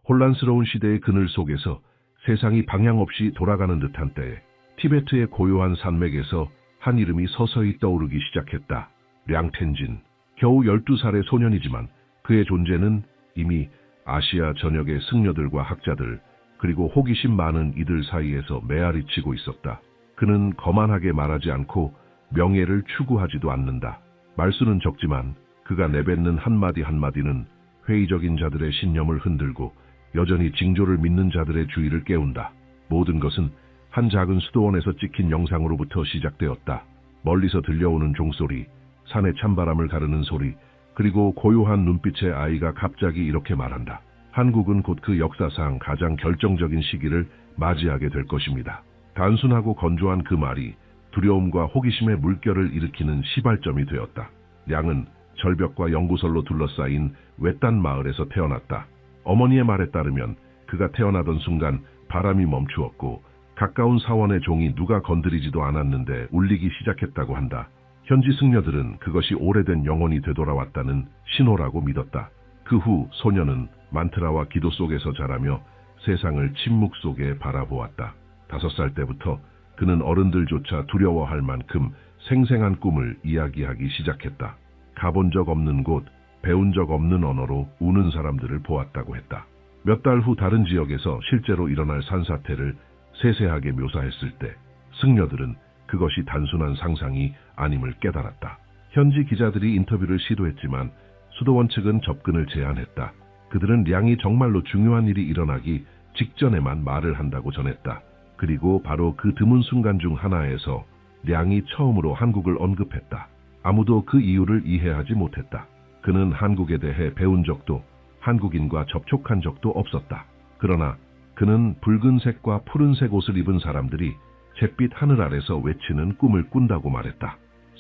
혼란스러운 시대의 그늘 속에서 세상이 방향 없이 돌아가는 듯한 때에 티베트의 고요한 산맥에서 한 이름이 서서히 떠오르기 시작했다. 량텐진. 겨우 12살의 소년이지만 그의 존재는 이미 아시아 전역의 승려들과 학자들, 그리고 호기심 많은 이들 사이에서 메아리치고 있었다. 그는 거만하게 말하지 않고 명예를 추구하지도 않는다. 말수는 적지만 그가 내뱉는 한마디 한마디는 회의적인 자들의 신념을 흔들고 여전히 징조를 믿는 자들의 주의를 깨운다. 모든 것은 한 작은 수도원에서 찍힌 영상으로부터 시작되었다. 멀리서 들려오는 종소리, 산의 찬바람을 가르는 소리, 그리고 고요한 눈빛의 아이가 갑자기 이렇게 말한다. 한국은 곧 그 역사상 가장 결정적인 시기를 맞이하게 될 것입니다. 단순하고 건조한 그 말이 두려움과 호기심의 물결을 일으키는 시발점이 되었다. 량은 절벽과 연구설로 둘러싸인 외딴 마을에서 태어났다. 어머니의 말에 따르면 그가 태어나던 순간 바람이 멈추었고 가까운 사원의 종이 누가 건드리지도 않았는데 울리기 시작했다고 한다. 현지 승려들은 그것이 오래된 영혼이 되돌아왔다는 신호라고 믿었다. 그 후 소녀는 만트라와 기도 속에서 자라며 세상을 침묵 속에 바라보았다. 5살 때부터 그는 어른들조차 두려워할 만큼 생생한 꿈을 이야기하기 시작했다. 가본 적 없는 곳, 배운 적 없는 언어로 우는 사람들을 보았다고 했다. 몇 달 후 다른 지역에서 실제로 일어날 산사태를 세세하게 묘사했을 때 승려들은 그것이 단순한 상상이 아님을 깨달았다. 현지 기자들이 인터뷰를 시도했지만 수도원 측은 접근을 제한했다. 그들은 량이 정말로 중요한 일이 일어나기 직전에만 말을 한다고 전했다. 그리고 바로 그 드문 순간 중 하나에서 량이 처음으로 한국을 언급했다. 아무도 그 이유를 이해하지 못했다. 그는 한국에 대해 배운 적도 한국인과 접촉한 적도 없었다. 그러나 그는 붉은색과 푸른색 옷을 입은 사람들이 잿빛 하늘 아래서 외치는 꿈을 꾼다고 말했다.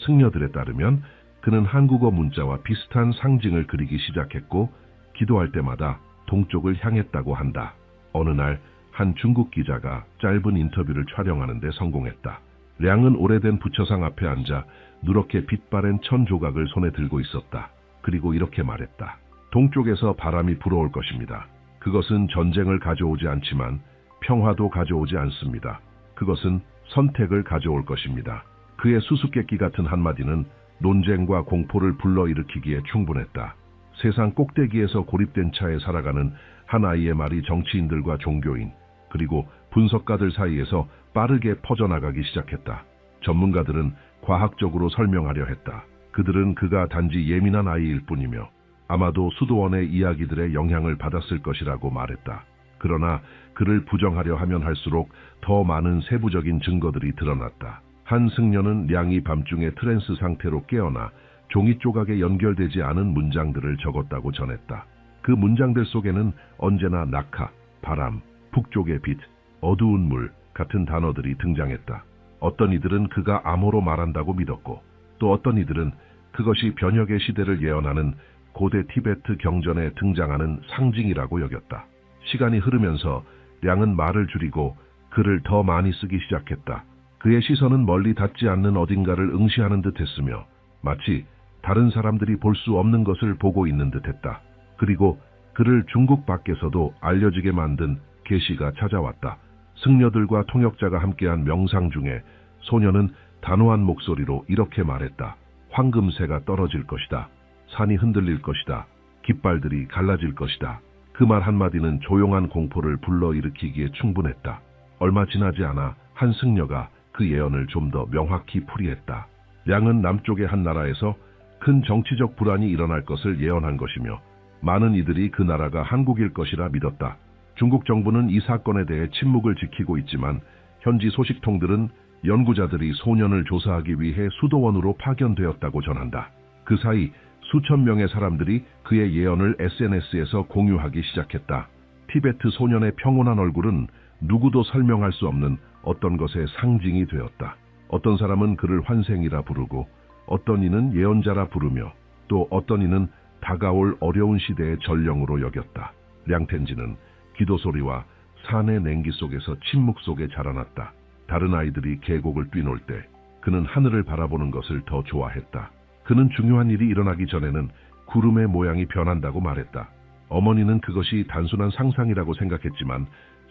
승려들에 따르면 그는 한국어 문자와 비슷한 상징을 그리기 시작했고 기도할 때마다 동쪽을 향했다고 한다. 어느 날 한 중국 기자가 짧은 인터뷰를 촬영하는 데 성공했다. 량은 오래된 부처상 앞에 앉아 누렇게 빛바랜 천 조각을 손에 들고 있었다. 그리고 이렇게 말했다. 동쪽에서 바람이 불어올 것입니다. 그것은 전쟁을 가져오지 않지만 평화도 가져오지 않습니다. 그것은 선택을 가져올 것입니다. 그의 수수께끼 같은 한마디는 논쟁과 공포를 불러일으키기에 충분했다. 세상 꼭대기에서 고립된 차에 살아가는 한 아이의 말이 정치인들과 종교인, 그리고 분석가들 사이에서 빠르게 퍼져나가기 시작했다. 전문가들은 과학적으로 설명하려 했다. 그들은 그가 단지 예민한 아이일 뿐이며 아마도 수도원의 이야기들의 영향을 받았을 것이라고 말했다. 그러나 그를 부정하려 하면 할수록 더 많은 세부적인 증거들이 드러났다. 한 승려는 량이 밤중에 트랜스 상태로 깨어나 종이 조각에 연결되지 않은 문장들을 적었다고 전했다. 그 문장들 속에는 언제나 낙하, 바람, 북쪽의 빛, 어두운 물 같은 단어들이 등장했다. 어떤 이들은 그가 암호로 말한다고 믿었고 또 어떤 이들은 그것이 변혁의 시대를 예언하는 고대 티베트 경전에 등장하는 상징이라고 여겼다. 시간이 흐르면서 량은 말을 줄이고 글을 더 많이 쓰기 시작했다. 그의 시선은 멀리 닿지 않는 어딘가를 응시하는 듯 했으며 마치 다른 사람들이 볼 수 없는 것을 보고 있는 듯 했다. 그리고 그를 중국 밖에서도 알려지게 만든 계시가 찾아왔다. 승려들과 통역자가 함께한 명상 중에 소녀는 단호한 목소리로 이렇게 말했다. 황금새가 떨어질 것이다. 산이 흔들릴 것이다. 깃발들이 갈라질 것이다. 그 말 한마디는 조용한 공포를 불러일으키기에 충분했다. 얼마 지나지 않아 한 승려가 그 예언을 좀 더 명확히 풀이했다. 량은 남쪽의 한 나라에서 큰 정치적 불안이 일어날 것을 예언한 것이며 많은 이들이 그 나라가 한국일 것이라 믿었다. 중국 정부는 이 사건에 대해 침묵을 지키고 있지만 현지 소식통들은 연구자들이 소년을 조사하기 위해 수도원으로 파견되었다고 전한다. 그 사이 수천 명의 사람들이 그의 예언을 SNS에서 공유하기 시작했다. 티베트 소년의 평온한 얼굴은 누구도 설명할 수 없는 어떤 것의 상징이 되었다. 어떤 사람은 그를 환생이라 부르고 어떤 이는 예언자라 부르며 또 어떤 이는 다가올 어려운 시대의 전령으로 여겼다. 량텐지는 기도 소리와 산의 냉기 속에서 침묵 속에 자라났다. 다른 아이들이 계곡을 뛰놀 때 그는 하늘을 바라보는 것을 더 좋아했다. 그는 중요한 일이 일어나기 전에는 구름의 모양이 변한다고 말했다. 어머니는 그것이 단순한 상상이라고 생각했지만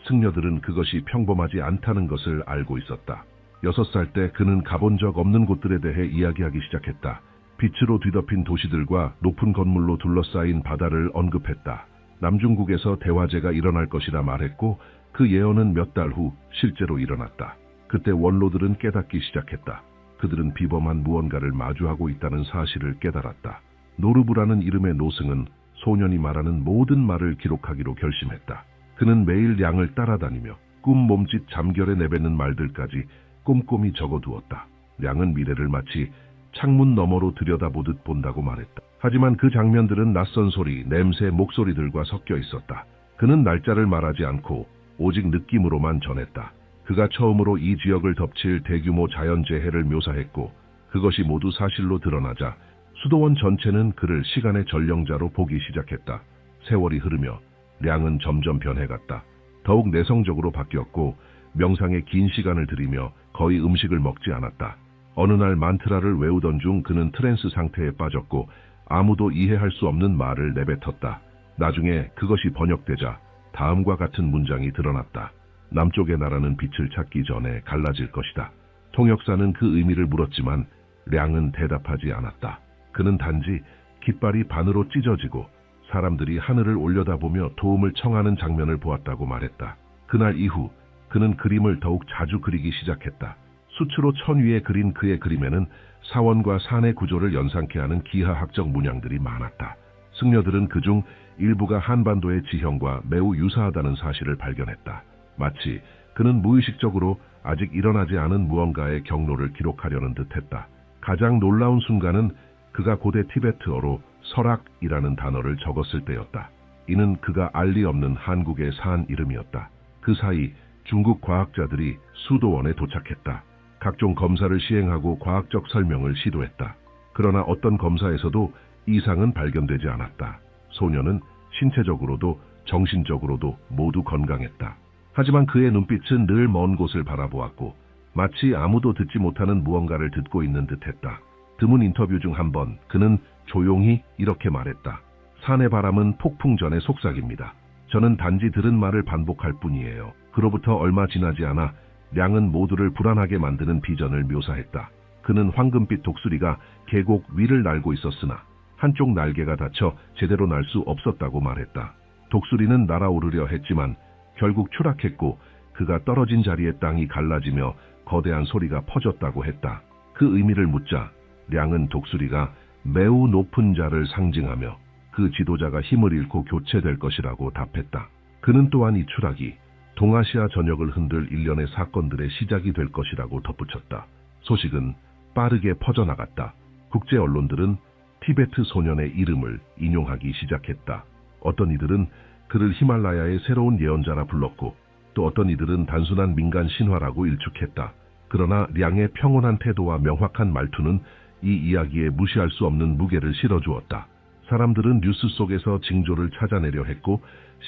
승려들은 그것이 평범하지 않다는 것을 알고 있었다. 6살 때 그는 가본 적 없는 곳들에 대해 이야기하기 시작했다. 빛으로 뒤덮인 도시들과 높은 건물로 둘러싸인 바다를 언급했다. 남중국에서 대화제가 일어날 것이라 말했고 그 예언은 몇 달 후 실제로 일어났다. 그때 원로들은 깨닫기 시작했다. 그들은 비범한 무언가를 마주하고 있다는 사실을 깨달았다. 노르부라는 이름의 노승은 소년이 말하는 모든 말을 기록하기로 결심했다. 그는 매일 량을 따라다니며 꿈 몸짓 잠결에 내뱉는 말들까지 꼼꼼히 적어두었다. 량은 미래를 마치 창문 너머로 들여다보듯 본다고 말했다. 하지만 그 장면들은 낯선 소리, 냄새, 목소리들과 섞여 있었다. 그는 날짜를 말하지 않고 오직 느낌으로만 전했다. 그가 처음으로 이 지역을 덮칠 대규모 자연재해를 묘사했고 그것이 모두 사실로 드러나자 수도원 전체는 그를 시간의 전령자로 보기 시작했다. 세월이 흐르며 량은 점점 변해갔다. 더욱 내성적으로 바뀌었고 명상에 긴 시간을 들이며 거의 음식을 먹지 않았다. 어느 날 만트라를 외우던 중 그는 트랜스 상태에 빠졌고 아무도 이해할 수 없는 말을 내뱉었다. 나중에 그것이 번역되자 다음과 같은 문장이 드러났다. 남쪽의 나라는 빛을 찾기 전에 갈라질 것이다. 통역사는 그 의미를 물었지만 량은 대답하지 않았다. 그는 단지 깃발이 반으로 찢어지고 사람들이 하늘을 올려다보며 도움을 청하는 장면을 보았다고 말했다. 그날 이후 그는 그림을 더욱 자주 그리기 시작했다. 수치로 천 위에 그린 그의 그림에는 사원과 산의 구조를 연상케 하는 기하학적 문양들이 많았다. 승려들은 그중 일부가 한반도의 지형과 매우 유사하다는 사실을 발견했다. 마치 그는 무의식적으로 아직 일어나지 않은 무언가의 경로를 기록하려는 듯했다. 가장 놀라운 순간은 그가 고대 티베트어로 설악이라는 단어를 적었을 때였다. 이는 그가 알 리 없는 한국의 산 이름이었다. 그 사이 중국 과학자들이 수도원에 도착했다. 각종 검사를 시행하고 과학적 설명을 시도했다. 그러나 어떤 검사에서도 이상은 발견되지 않았다. 소년은 신체적으로도 정신적으로도 모두 건강했다. 하지만 그의 눈빛은 늘 먼 곳을 바라보았고 마치 아무도 듣지 못하는 무언가를 듣고 있는 듯했다. 드문 인터뷰 중 한 번 그는 조용히 이렇게 말했다. 산의 바람은 폭풍 전의 속삭입니다. 저는 단지 들은 말을 반복할 뿐이에요. 그로부터 얼마 지나지 않아 량은 모두를 불안하게 만드는 비전을 묘사했다. 그는 황금빛 독수리가 계곡 위를 날고 있었으나 한쪽 날개가 다쳐 제대로 날 수 없었다고 말했다. 독수리는 날아오르려 했지만 결국 추락했고 그가 떨어진 자리의 땅이 갈라지며 거대한 소리가 퍼졌다고 했다. 그 의미를 묻자 량은 독수리가 매우 높은 자를 상징하며 그 지도자가 힘을 잃고 교체될 것이라고 답했다. 그는 또한 이 추락이 동아시아 전역을 흔들 일련의 사건들의 시작이 될 것이라고 덧붙였다. 소식은 빠르게 퍼져나갔다. 국제 언론들은 티베트 소년의 이름을 인용하기 시작했다. 어떤 이들은 그를 히말라야의 새로운 예언자라 불렀고 또 어떤 이들은 단순한 민간 신화라고 일축했다. 그러나 량의 평온한 태도와 명확한 말투는 이 이야기에 무시할 수 없는 무게를 실어주었다. 사람들은 뉴스 속에서 징조를 찾아내려 했고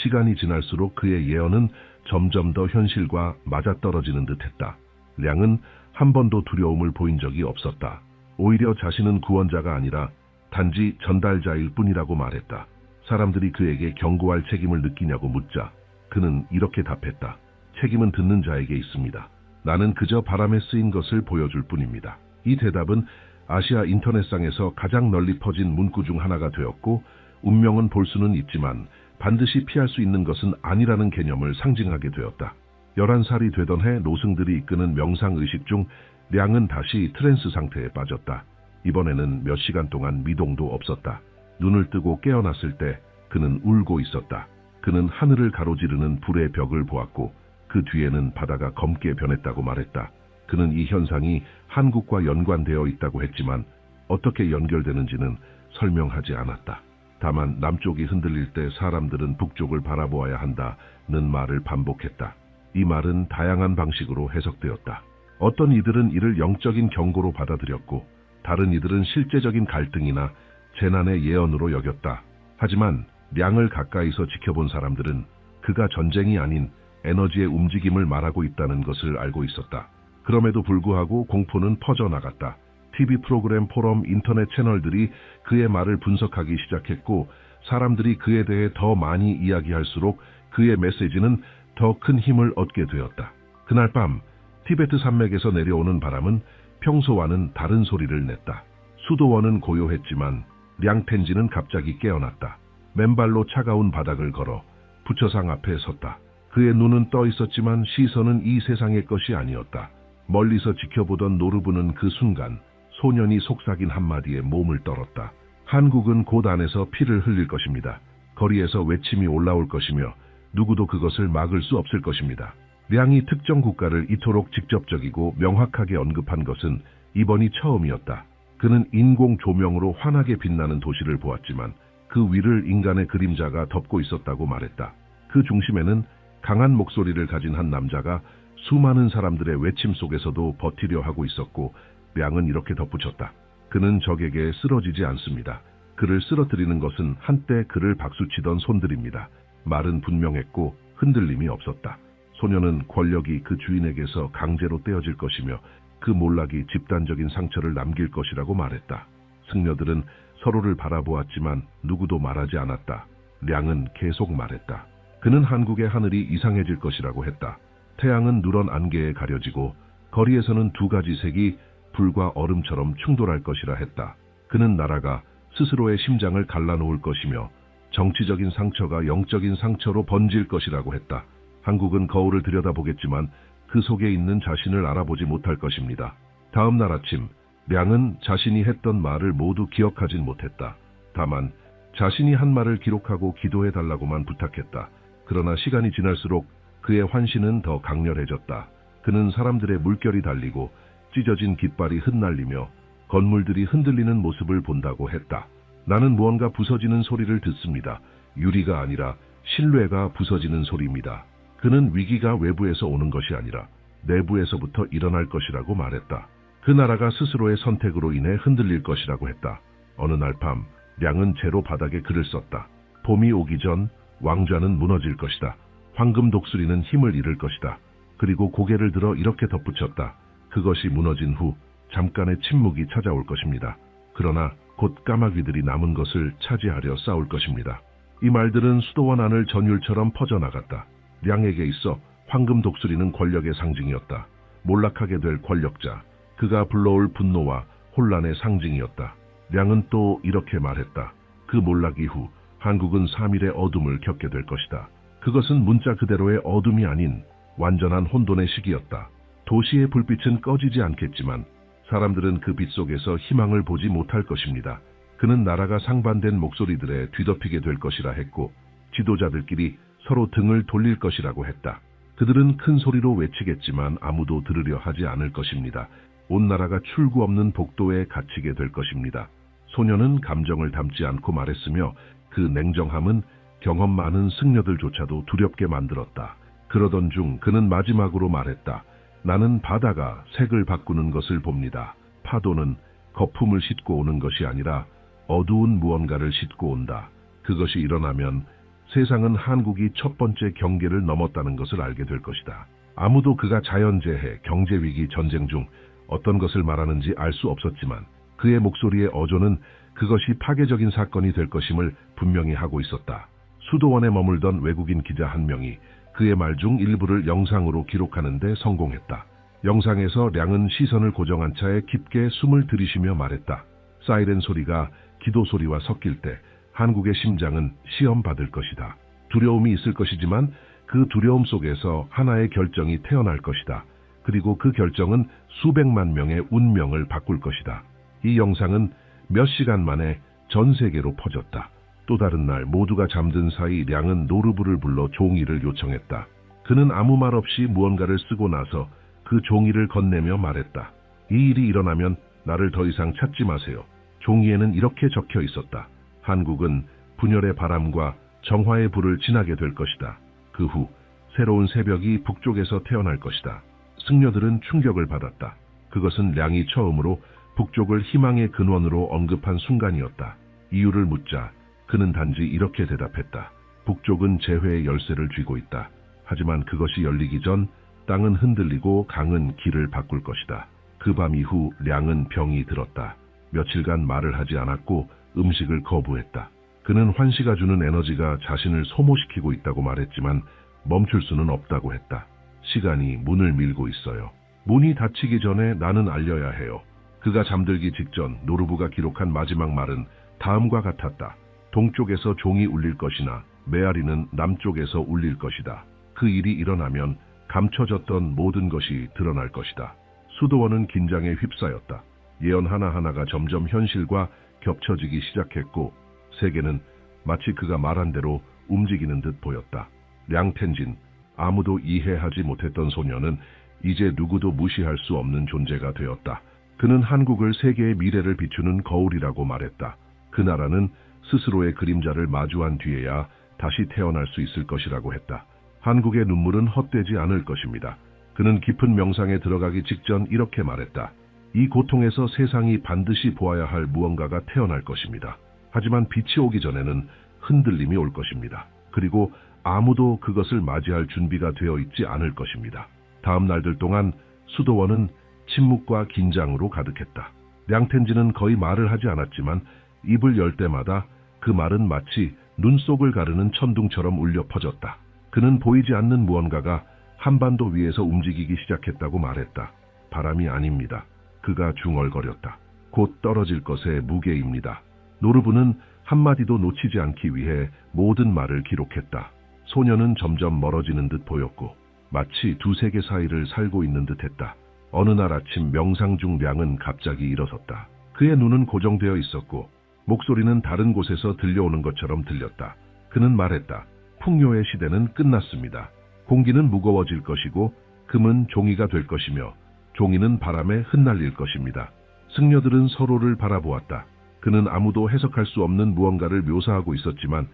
시간이 지날수록 그의 예언은 점점 더 현실과 맞아떨어지는 듯했다. 량은 한 번도 두려움을 보인 적이 없었다. 오히려 자신은 구원자가 아니라 단지 전달자일 뿐이라고 말했다. 사람들이 그에게 경고할 책임을 느끼냐고 묻자 그는 이렇게 답했다. 책임은 듣는 자에게 있습니다. 나는 그저 바람에 쓰인 것을 보여줄 뿐입니다. 이 대답은 아시아 인터넷상에서 가장 널리 퍼진 문구 중 하나가 되었고 운명은 볼 수는 있지만 반드시 피할 수 있는 것은 아니라는 개념을 상징하게 되었다. 11살이 되던 해 노승들이 이끄는 명상의식 중 량은 다시 트랜스 상태에 빠졌다. 이번에는 몇 시간 동안 미동도 없었다. 눈을 뜨고 깨어났을 때 그는 울고 있었다. 그는 하늘을 가로지르는 불의 벽을 보았고 그 뒤에는 바다가 검게 변했다고 말했다. 그는 이 현상이 한국과 연관되어 있다고 했지만 어떻게 연결되는지는 설명하지 않았다. 다만 남쪽이 흔들릴 때 사람들은 북쪽을 바라보아야 한다는 말을 반복했다. 이 말은 다양한 방식으로 해석되었다. 어떤 이들은 이를 영적인 경고로 받아들였고 다른 이들은 실제적인 갈등이나 재난의 예언으로 여겼다. 하지만 량을 가까이서 지켜본 사람들은 그가 전쟁이 아닌 에너지의 움직임을 말하고 있다는 것을 알고 있었다. 그럼에도 불구하고 공포는 퍼져나갔다. TV 프로그램, 포럼, 인터넷 채널들이 그의 말을 분석하기 시작했고 사람들이 그에 대해 더 많이 이야기할수록 그의 메시지는 더 큰 힘을 얻게 되었다. 그날 밤 티베트 산맥에서 내려오는 바람은 평소와는 다른 소리를 냈다. 수도원은 고요했지만 량텐지는 갑자기 깨어났다. 맨발로 차가운 바닥을 걸어 부처상 앞에 섰다. 그의 눈은 떠 있었지만 시선은 이 세상의 것이 아니었다. 멀리서 지켜보던 노르부는 그 순간 소년이 속삭인 한마디에 몸을 떨었다. 한국은 곧 안에서 피를 흘릴 것입니다. 거리에서 외침이 올라올 것이며 누구도 그것을 막을 수 없을 것입니다. 량이 특정 국가를 이토록 직접적이고 명확하게 언급한 것은 이번이 처음이었다. 그는 인공 조명으로 환하게 빛나는 도시를 보았지만 그 위를 인간의 그림자가 덮고 있었다고 말했다. 그 중심에는 강한 목소리를 가진 한 남자가 수많은 사람들의 외침 속에서도 버티려 하고 있었고, 량은 이렇게 덧붙였다. 그는 적에게 쓰러지지 않습니다. 그를 쓰러뜨리는 것은 한때 그를 박수치던 손들입니다. 말은 분명했고 흔들림이 없었다. 소녀는 권력이 그 주인에게서 강제로 떼어질 것이며 그 몰락이 집단적인 상처를 남길 것이라고 말했다. 승려들은 서로를 바라보았지만 누구도 말하지 않았다. 량은 계속 말했다. 그는 한국의 하늘이 이상해질 것이라고 했다. 태양은 누런 안개에 가려지고 거리에서는 두 가지 색이 불과 얼음처럼 충돌할 것이라 했다. 그는 나라가 스스로의 심장을 갈라놓을 것이며 정치적인 상처가 영적인 상처로 번질 것이라고 했다. 한국은 거울을 들여다보겠지만 그 속에 있는 자신을 알아보지 못할 것입니다. 다음 날 아침, 량은 자신이 했던 말을 모두 기억하진 못했다. 다만 자신이 한 말을 기록하고 기도해달라고만 부탁했다. 그러나 시간이 지날수록 그의 환신은 더 강렬해졌다. 그는 사람들의 물결이 달리고 찢어진 깃발이 흩날리며 건물들이 흔들리는 모습을 본다고 했다. 나는 무언가 부서지는 소리를 듣습니다. 유리가 아니라 신뢰가 부서지는 소리입니다. 그는 위기가 외부에서 오는 것이 아니라 내부에서부터 일어날 것이라고 말했다. 그 나라가 스스로의 선택으로 인해 흔들릴 것이라고 했다. 어느 날 밤, 량은 재로 바닥에 글을 썼다. 봄이 오기 전 왕좌는 무너질 것이다. 황금 독수리는 힘을 잃을 것이다. 그리고 고개를 들어 이렇게 덧붙였다. 그것이 무너진 후 잠깐의 침묵이 찾아올 것입니다. 그러나 곧 까마귀들이 남은 것을 차지하려 싸울 것입니다. 이 말들은 수도원 안을 전율처럼 퍼져나갔다. 량에게 있어 황금 독수리는 권력의 상징이었다. 몰락하게 될 권력자, 그가 불러올 분노와 혼란의 상징이었다. 량은 또 이렇게 말했다. 그 몰락 이후 한국은 3일의 어둠을 겪게 될 것이다. 그것은 문자 그대로의 어둠이 아닌 완전한 혼돈의 시기였다. 도시의 불빛은 꺼지지 않겠지만 사람들은 그 빛 속에서 희망을 보지 못할 것입니다. 그는 나라가 상반된 목소리들에 뒤덮이게 될 것이라 했고 지도자들끼리 서로 등을 돌릴 것이라고 했다. 그들은 큰 소리로 외치겠지만 아무도 들으려 하지 않을 것입니다. 온 나라가 출구 없는 복도에 갇히게 될 것입니다. 소녀는 감정을 담지 않고 말했으며 그 냉정함은 경험 많은 승려들조차도 두렵게 만들었다. 그러던 중 그는 마지막으로 말했다. 나는 바다가 색을 바꾸는 것을 봅니다. 파도는 거품을 싣고 오는 것이 아니라 어두운 무언가를 싣고 온다. 그것이 일어나면 세상은 한국이 첫 번째 경계를 넘었다는 것을 알게 될 것이다. 아무도 그가 자연재해, 경제위기, 전쟁 중 어떤 것을 말하는지 알 수 없었지만 그의 목소리의 어조는 그것이 파괴적인 사건이 될 것임을 분명히 하고 있었다. 수도원에 머물던 외국인 기자 한 명이 그의 말 중 일부를 영상으로 기록하는 데 성공했다. 영상에서 량은 시선을 고정한 채 깊게 숨을 들이쉬며 말했다. 사이렌 소리가 기도 소리와 섞일 때 한국의 심장은 시험받을 것이다. 두려움이 있을 것이지만 그 두려움 속에서 하나의 결정이 태어날 것이다. 그리고 그 결정은 수백만 명의 운명을 바꿀 것이다. 이 영상은 몇 시간 만에 전 세계로 퍼졌다. 또 다른 날 모두가 잠든 사이 량은 노르부를 불러 종이를 요청했다. 그는 아무 말 없이 무언가를 쓰고 나서 그 종이를 건네며 말했다. 이 일이 일어나면 나를 더 이상 찾지 마세요. 종이에는 이렇게 적혀 있었다. 한국은 분열의 바람과 정화의 불을 지나게 될 것이다. 그 후 새로운 새벽이 북쪽에서 태어날 것이다. 승려들은 충격을 받았다. 그것은 량이 처음으로 북쪽을 희망의 근원으로 언급한 순간이었다. 이유를 묻자 그는 단지 이렇게 대답했다. 북쪽은 재회의 열쇠를 쥐고 있다. 하지만 그것이 열리기 전 땅은 흔들리고 강은 길을 바꿀 것이다. 그 밤 이후 량은 병이 들었다. 며칠간 말을 하지 않았고 음식을 거부했다. 그는 환시가 주는 에너지가 자신을 소모시키고 있다고 말했지만 멈출 수는 없다고 했다. 시간이 문을 밀고 있어요. 문이 닫히기 전에 나는 알려야 해요. 그가 잠들기 직전 노르부가 기록한 마지막 말은 다음과 같았다. 동쪽에서 종이 울릴 것이나 메아리는 남쪽에서 울릴 것이다. 그 일이 일어나면 감춰졌던 모든 것이 드러날 것이다. 수도원은 긴장에 휩싸였다. 예언 하나하나가 점점 현실과 겹쳐지기 시작했고 세계는 마치 그가 말한 대로 움직이는 듯 보였다. 량텐진, 아무도 이해하지 못했던 소녀는 이제 누구도 무시할 수 없는 존재가 되었다. 그는 한국을 세계의 미래를 비추는 거울이라고 말했다. 그 나라는 스스로의 그림자를 마주한 뒤에야 다시 태어날 수 있을 것이라고 했다. 한국의 눈물은 헛되지 않을 것입니다. 그는 깊은 명상에 들어가기 직전 이렇게 말했다. 이 고통에서 세상이 반드시 보아야 할 무언가가 태어날 것입니다. 하지만 빛이 오기 전에는 흔들림이 올 것입니다. 그리고 아무도 그것을 맞이할 준비가 되어 있지 않을 것입니다. 다음 날들 동안 수도원은 침묵과 긴장으로 가득했다. 량텐지는 거의 말을 하지 않았지만 입을 열 때마다 그 말은 마치 눈속을 가르는 천둥처럼 울려 퍼졌다. 그는 보이지 않는 무언가가 한반도 위에서 움직이기 시작했다고 말했다. 바람이 아닙니다. 그가 중얼거렸다. 곧 떨어질 것의 무게입니다. 노르부는 한마디도 놓치지 않기 위해 모든 말을 기록했다. 소녀는 점점 멀어지는 듯 보였고 마치 두 세계 사이를 살고 있는 듯 했다. 어느 날 아침 명상 중 량은 갑자기 일어섰다. 그의 눈은 고정되어 있었고 목소리는 다른 곳에서 들려오는 것처럼 들렸다. 그는 말했다. 풍요의 시대는 끝났습니다. 공기는 무거워질 것이고 금은 종이가 될 것이며 종이는 바람에 흩날릴 것입니다. 승려들은 서로를 바라보았다. 그는 아무도 해석할 수 없는 무언가를 묘사하고 있었지만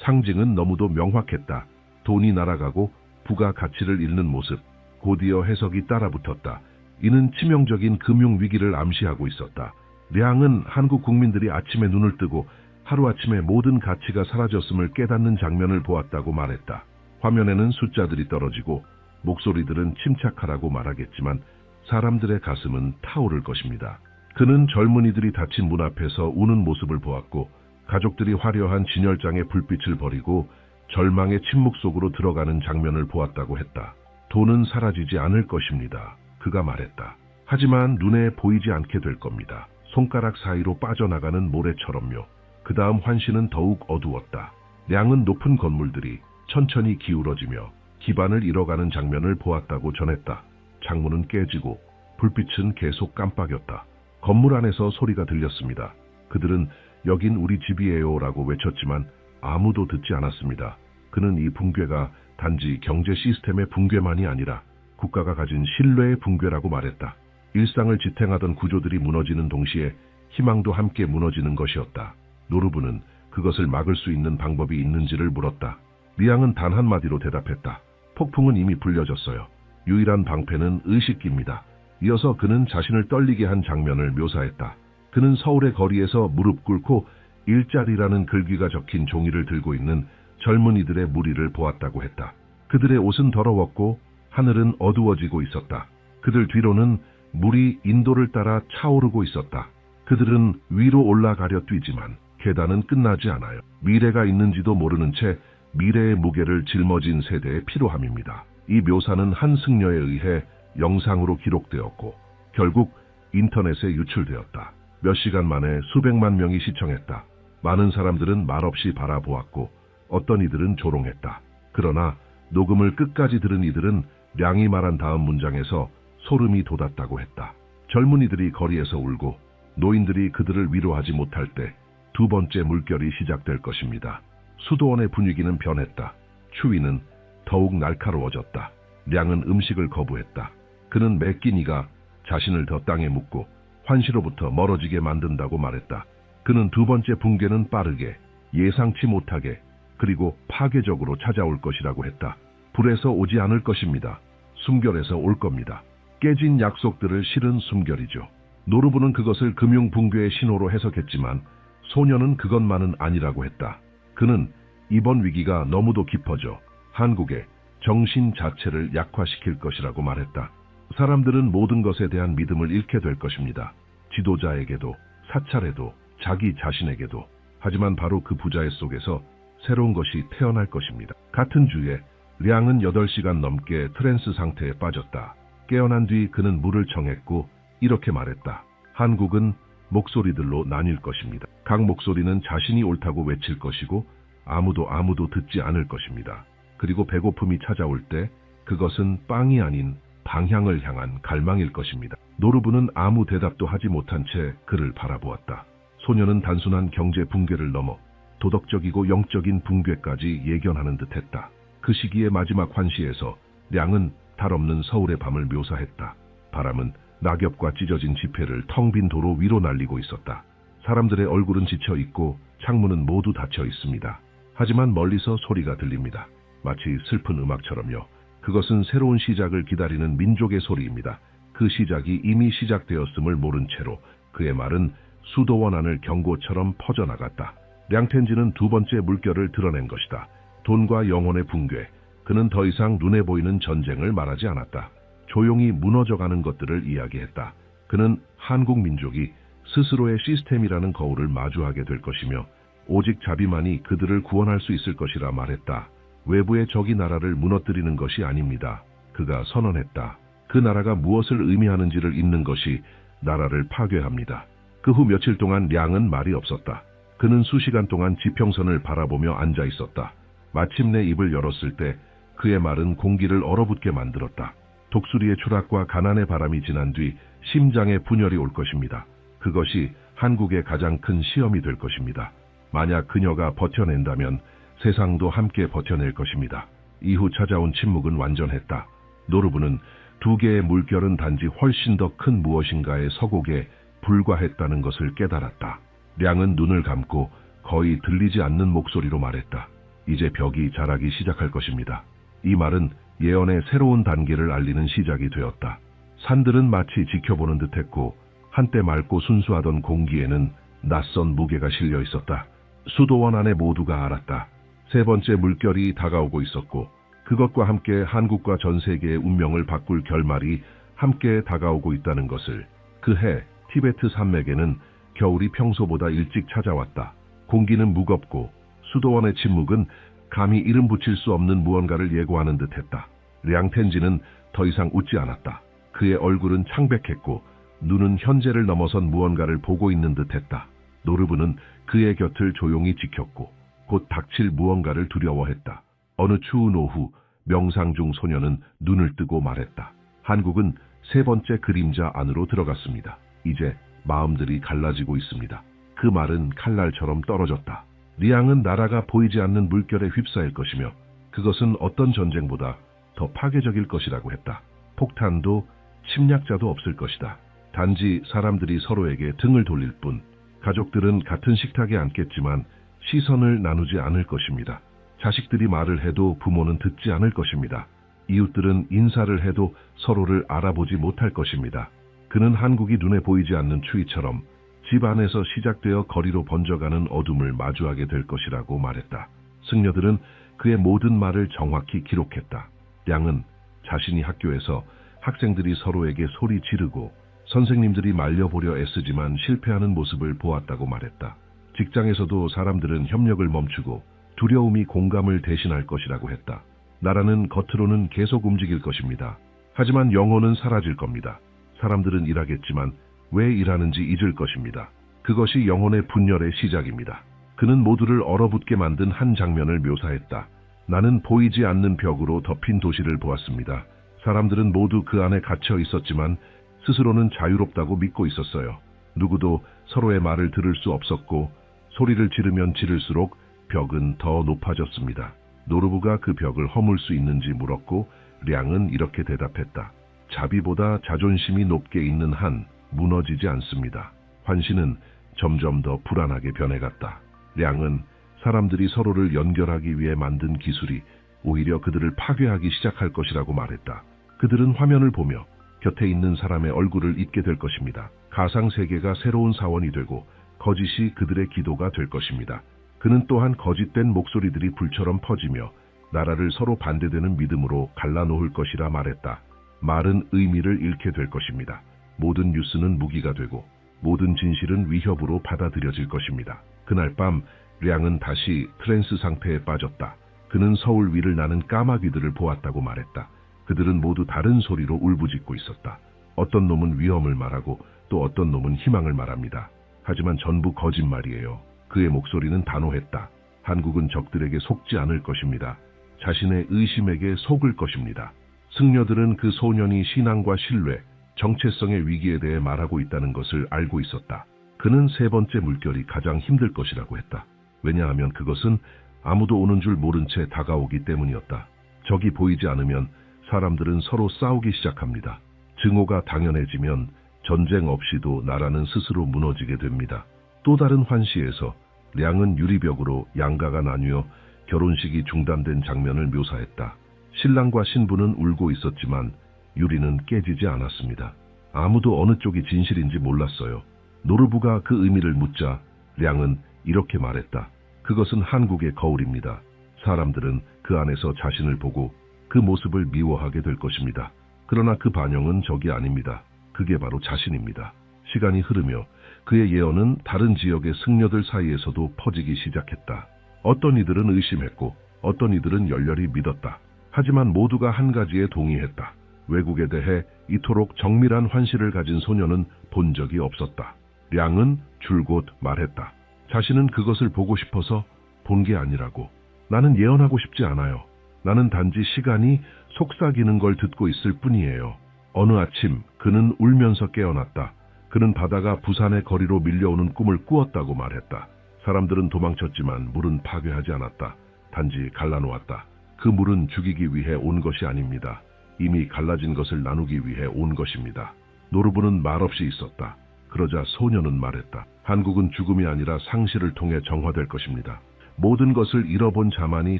상징은 너무도 명확했다. 돈이 날아가고 부가 가치를 잃는 모습, 곧이어 해석이 따라붙었다. 이는 치명적인 금융위기를 암시하고 있었다. 량은 한국 국민들이 아침에 눈을 뜨고 하루아침에 모든 가치가 사라졌음을 깨닫는 장면을 보았다고 말했다. 화면에는 숫자들이 떨어지고 목소리들은 침착하라고 말하겠지만 사람들의 가슴은 타오를 것입니다. 그는 젊은이들이 닫힌 문 앞에서 우는 모습을 보았고 가족들이 화려한 진열장에 불빛을 버리고 절망의 침묵 속으로 들어가는 장면을 보았다고 했다. 돈은 사라지지 않을 것입니다. 그가 말했다. 하지만 눈에 보이지 않게 될 겁니다. 손가락 사이로 빠져나가는 모래처럼요. 그 다음 환시는 더욱 어두웠다. 량은 높은 건물들이 천천히 기울어지며 기반을 잃어가는 장면을 보았다고 전했다. 창문은 깨지고 불빛은 계속 깜빡였다. 건물 안에서 소리가 들렸습니다. 그들은 여긴 우리 집이에요 라고 외쳤지만 아무도 듣지 않았습니다. 그는 이 붕괴가 단지 경제 시스템의 붕괴만이 아니라 국가가 가진 신뢰의 붕괴라고 말했다. 일상을 지탱하던 구조들이 무너지는 동시에 희망도 함께 무너지는 것이었다. 노르부는 그것을 막을 수 있는 방법이 있는지를 물었다. 리앙은 단 한마디로 대답했다. 폭풍은 이미 불려졌어요. 유일한 방패는 의식기입니다. 이어서 그는 자신을 떨리게 한 장면을 묘사했다. 그는 서울의 거리에서 무릎 꿇고 일자리라는 글귀가 적힌 종이를 들고 있는 젊은이들의 무리를 보았다고 했다. 그들의 옷은 더러웠고 하늘은 어두워지고 있었다. 그들 뒤로는 물이 인도를 따라 차오르고 있었다. 그들은 위로 올라가려 뛰지만 계단은 끝나지 않아요. 미래가 있는지도 모르는 채 미래의 무게를 짊어진 세대의 피로함입니다. 이 묘사는 한 승려에 의해 영상으로 기록되었고 결국 인터넷에 유출되었다. 몇 시간 만에 수백만 명이 시청했다. 많은 사람들은 말없이 바라보았고 어떤 이들은 조롱했다. 그러나 녹음을 끝까지 들은 이들은 량이 말한 다음 문장에서 소름이 돋았다고 했다. 젊은이들이 거리에서 울고 노인들이 그들을 위로하지 못할 때 두 번째 물결이 시작될 것입니다. 수도원의 분위기는 변했다. 추위는 더욱 날카로워졌다. 량은 음식을 거부했다. 그는 매 끼니가 자신을 더 땅에 묻고 환시로부터 멀어지게 만든다고 말했다. 그는 두 번째 붕괴는 빠르게, 예상치 못하게, 그리고 파괴적으로 찾아올 것이라고 했다. 불에서 오지 않을 것입니다. 숨결에서 올 겁니다. 깨진 약속들을 실은 숨결이죠. 노르부는 그것을 금융 붕괴의 신호로 해석했지만 소녀는 그것만은 아니라고 했다. 그는 이번 위기가 너무도 깊어져 한국의 정신 자체를 약화시킬 것이라고 말했다. 사람들은 모든 것에 대한 믿음을 잃게 될 것입니다. 지도자에게도, 사찰에도, 자기 자신에게도. 하지만 바로 그 부자의 속에서 새로운 것이 태어날 것입니다. 같은 주에 량은 8시간 넘게 트랜스 상태에 빠졌다. 깨어난 뒤 그는 물을 청했고 이렇게 말했다. 한국은 목소리들로 나뉠 것입니다. 각 목소리는 자신이 옳다고 외칠 것이고 아무도 듣지 않을 것입니다. 그리고 배고픔이 찾아올 때 그것은 빵이 아닌 방향을 향한 갈망일 것입니다. 노르부는 아무 대답도 하지 못한 채 그를 바라보았다. 소녀는 단순한 경제 붕괴를 넘어 도덕적이고 영적인 붕괴까지 예견하는 듯했다. 그 시기의 마지막 환시에서 량은 달 없는 서울의 밤을 묘사했다. 바람은 낙엽과 찢어진 지폐를 텅 빈 도로 위로 날리고 있었다. 사람들의 얼굴은 지쳐 있고 창문은 모두 닫혀 있습니다. 하지만 멀리서 소리가 들립니다. 마치 슬픈 음악처럼요. 그것은 새로운 시작을 기다리는 민족의 소리입니다. 그 시작이 이미 시작되었음을 모른 채로 그의 말은 수도원 안을 경고처럼 퍼져나갔다. 량텐지는 두 번째 물결을 드러낸 것이다. 돈과 영혼의 붕괴. 그는 더 이상 눈에 보이는 전쟁을 말하지 않았다. 조용히 무너져가는 것들을 이야기했다. 그는 한국 민족이 스스로의 시스템이라는 거울을 마주하게 될 것이며 오직 자비만이 그들을 구원할 수 있을 것이라 말했다. 외부의 적이 나라를 무너뜨리는 것이 아닙니다. 그가 선언했다. 그 나라가 무엇을 의미하는지를 잊는 것이 나라를 파괴합니다. 그 후 며칠 동안 량은 말이 없었다. 그는 수시간 동안 지평선을 바라보며 앉아 있었다. 마침내 입을 열었을 때 그의 말은 공기를 얼어붙게 만들었다. 독수리의 추락과 가난의 바람이 지난 뒤 심장의 분열이 올 것입니다. 그것이 한국의 가장 큰 시험이 될 것입니다. 만약 그녀가 버텨낸다면 세상도 함께 버텨낼 것입니다. 이후 찾아온 침묵은 완전했다. 노르부는 두 개의 물결은 단지 훨씬 더 큰 무엇인가의 서곡에 불과했다는 것을 깨달았다. 량은 눈을 감고 거의 들리지 않는 목소리로 말했다. 이제 벽이 자라기 시작할 것입니다. 이 말은 예언의 새로운 단계를 알리는 시작이 되었다. 산들은 마치 지켜보는 듯했고 한때 맑고 순수하던 공기에는 낯선 무게가 실려 있었다. 수도원 안에 모두가 알았다. 세 번째 물결이 다가오고 있었고 그것과 함께 한국과 전 세계의 운명을 바꿀 결말이 함께 다가오고 있다는 것을. 그해 티베트 산맥에는 겨울이 평소보다 일찍 찾아왔다. 공기는 무겁고 수도원의 침묵은 감히 이름 붙일 수 없는 무언가를 예고하는 듯했다. 량텐지는 더 이상 웃지 않았다. 그의 얼굴은 창백했고 눈은 현재를 넘어선 무언가를 보고 있는 듯했다. 노르부는 그의 곁을 조용히 지켰고 곧 닥칠 무언가를 두려워했다. 어느 추운 오후 명상 중 소녀는 눈을 뜨고 말했다. 한국은 세 번째 그림자 안으로 들어갔습니다. 이제 마음들이 갈라지고 있습니다. 그 말은 칼날처럼 떨어졌다. 리앙은 나라가 보이지 않는 물결에 휩싸일 것이며 그것은 어떤 전쟁보다 더 파괴적일 것이라고 했다. 폭탄도 침략자도 없을 것이다. 단지 사람들이 서로에게 등을 돌릴 뿐. 가족들은 같은 식탁에 앉겠지만 시선을 나누지 않을 것입니다. 자식들이 말을 해도 부모는 듣지 않을 것입니다. 이웃들은 인사를 해도 서로를 알아보지 못할 것입니다. 그는 한국이 눈에 보이지 않는 추위처럼 집 안에서 시작되어 거리로 번져가는 어둠을 마주하게 될 것이라고 말했다. 승려들은 그의 모든 말을 정확히 기록했다. 량은 자신이 학교에서 학생들이 서로에게 소리 지르고 선생님들이 말려보려 애쓰지만 실패하는 모습을 보았다고 말했다. 직장에서도 사람들은 협력을 멈추고 두려움이 공감을 대신할 것이라고 했다. 나라는 겉으로는 계속 움직일 것입니다. 하지만 영혼은 사라질 겁니다. 사람들은 일하겠지만 왜 일하는지 잊을 것입니다. 그것이 영혼의 분열의 시작입니다. 그는 모두를 얼어붙게 만든 한 장면을 묘사했다. 나는 보이지 않는 벽으로 덮인 도시를 보았습니다. 사람들은 모두 그 안에 갇혀 있었지만 스스로는 자유롭다고 믿고 있었어요. 누구도 서로의 말을 들을 수 없었고 소리를 지르면 지를수록 벽은 더 높아졌습니다. 노르부가 그 벽을 허물 수 있는지 물었고 량은 이렇게 대답했다. 자비보다 자존심이 높게 있는 한 무너지지 않습니다. 환시는 점점 더 불안하게 변해갔다. 량은 사람들이 서로를 연결하기 위해 만든 기술이 오히려 그들을 파괴하기 시작할 것이라고 말했다. 그들은 화면을 보며 곁에 있는 사람의 얼굴을 잊게 될 것입니다. 가상세계가 새로운 사원이 되고 거짓이 그들의 기도가 될 것입니다. 그는 또한 거짓된 목소리들이 불처럼 퍼지며 나라를 서로 반대되는 믿음으로 갈라놓을 것이라 말했다. 말은 의미를 잃게 될 것입니다. 모든 뉴스는 무기가 되고 모든 진실은 위협으로 받아들여질 것입니다. 그날 밤 량은 다시 트랜스 상태에 빠졌다. 그는 서울 위를 나는 까마귀들을 보았다고 말했다. 그들은 모두 다른 소리로 울부짖고 있었다. 어떤 놈은 위험을 말하고 또 어떤 놈은 희망을 말합니다. 하지만 전부 거짓말이에요. 그의 목소리는 단호했다. 한국은 적들에게 속지 않을 것입니다. 자신의 의심에게 속을 것입니다. 승려들은 그 소년이 신앙과 신뢰, 정체성의 위기에 대해 말하고 있다는 것을 알고 있었다. 그는 세 번째 물결이 가장 힘들 것이라고 했다. 왜냐하면 그것은 아무도 오는 줄 모른 채 다가오기 때문이었다. 적이 보이지 않으면 사람들은 서로 싸우기 시작합니다. 증오가 당연해지면 전쟁 없이도 나라는 스스로 무너지게 됩니다. 또 다른 환시에서 량은 유리벽으로 양가가 나뉘어 결혼식이 중단된 장면을 묘사했다. 신랑과 신부는 울고 있었지만 유리는 깨지지 않았습니다. 아무도 어느 쪽이 진실인지 몰랐어요. 노르부가 그 의미를 묻자 량은 이렇게 말했다. 그것은 한국의 거울입니다. 사람들은 그 안에서 자신을 보고 그 모습을 미워하게 될 것입니다. 그러나 그 반영은 적이 아닙니다. 그게 바로 자신입니다. 시간이 흐르며 그의 예언은 다른 지역의 승려들 사이에서도 퍼지기 시작했다. 어떤 이들은 의심했고 어떤 이들은 열렬히 믿었다. 하지만 모두가 한 가지에 동의했다. 외국에 대해 이토록 정밀한 환시를 가진 소녀는 본 적이 없었다. 량은 줄곧 말했다. 자신은 그것을 보고 싶어서 본 게 아니라고. 나는 예언하고 싶지 않아요. 나는 단지 시간이 속삭이는 걸 듣고 있을 뿐이에요. 어느 아침 그는 울면서 깨어났다. 그는 바다가 부산의 거리로 밀려오는 꿈을 꾸었다고 말했다. 사람들은 도망쳤지만 물은 파괴하지 않았다. 단지 갈라놓았다. 그 물은 죽이기 위해 온 것이 아닙니다. 이미 갈라진 것을 나누기 위해 온 것입니다. 노르부는 말없이 있었다. 그러자 소녀는 말했다. 한국은 죽음이 아니라 상실을 통해 정화될 것입니다. 모든 것을 잃어본 자만이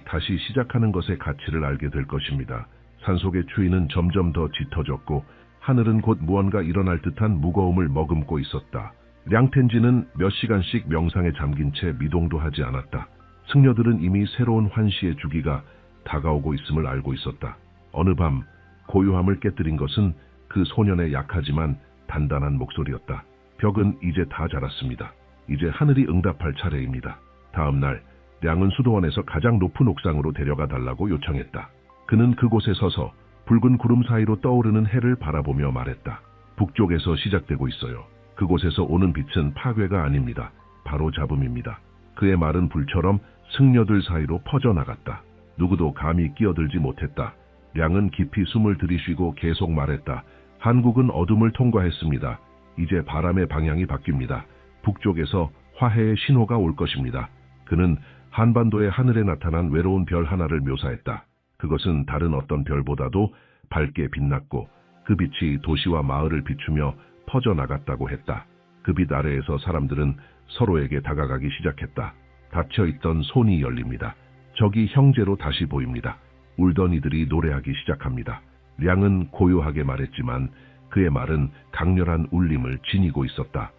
다시 시작하는 것의 가치를 알게 될 것입니다. 산속의 추위는 점점 더 짙어졌고 하늘은 곧 무언가 일어날 듯한 무거움을 머금고 있었다. 량텐지는 몇 시간씩 명상에 잠긴 채 미동도 하지 않았다. 승려들은 이미 새로운 환시의 주기가 다가오고 있음을 알고 있었다. 어느 밤 고요함을 깨뜨린 것은 그 소년의 약하지만 단단한 목소리였다. 벽은 이제 다 자랐습니다. 이제 하늘이 응답할 차례입니다. 다음 날 량은 수도원에서 가장 높은 옥상으로 데려가 달라고 요청했다. 그는 그곳에 서서 붉은 구름 사이로 떠오르는 해를 바라보며 말했다. 북쪽에서 시작되고 있어요. 그곳에서 오는 빛은 파괴가 아닙니다. 바로 잡음입니다. 그의 말은 불처럼 승려들 사이로 퍼져나갔다. 누구도 감히 끼어들지 못했다. 량은 깊이 숨을 들이쉬고 계속 말했다. 한국은 어둠을 통과했습니다. 이제 바람의 방향이 바뀝니다. 북쪽에서 화해의 신호가 올 것입니다. 그는 한반도의 하늘에 나타난 외로운 별 하나를 묘사했다. 그것은 다른 어떤 별보다도 밝게 빛났고 그 빛이 도시와 마을을 비추며 퍼져나갔다고 했다. 그 빛 아래에서 사람들은 서로에게 다가가기 시작했다. 닫혀있던 손이 열립니다. 적이 형제로 다시 보입니다. 울던 이들이 노래하기 시작합니다. 량은 고요하게 말했지만 그의 말은 강렬한 울림을 지니고 있었다.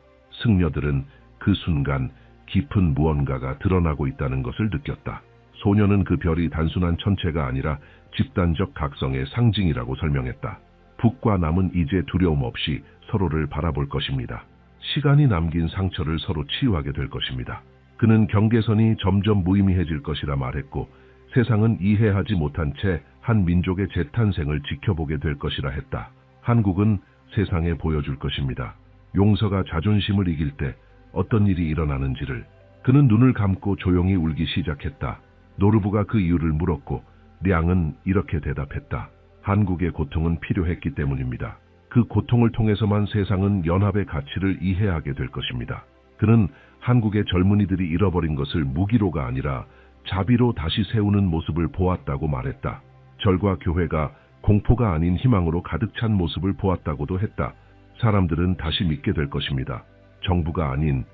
승려들은 그 순간 깊은 무언가가 드러나고 있다는 것을 느꼈다. 소녀는 그 별이 단순한 천체가 아니라 집단적 각성의 상징이라고 설명했다. 북과 남은 이제 두려움 없이 서로를 바라볼 것입니다. 시간이 남긴 상처를 서로 치유하게 될 것입니다. 그는 경계선이 점점 무의미해질 것이라 말했고 세상은 이해하지 못한 채 한 민족의 재탄생을 지켜보게 될 것이라 했다. 한국은 세상에 보여줄 것입니다. 용서가 자존심을 이길 때 어떤 일이 일어나는지를. 그는 눈을 감고 조용히 울기 시작했다. 노르부가 그 이유를 물었고 량은 이렇게 대답했다. 한국의 고통은 필요했기 때문입니다. 그 고통을 통해서만 세상은 연합의 가치를 이해하게 될 것입니다. 그는 한국의 젊은이들이 잃어버린 것을 무기로가 아니라 자비로 다시 세우는 모습을 보았다고 말했다. 절과 교회가 공포가 아닌 희망으로 가득 찬 모습을 보았다고도 했다. 사람들은 다시 믿게 될 것입니다. 정부가 아닌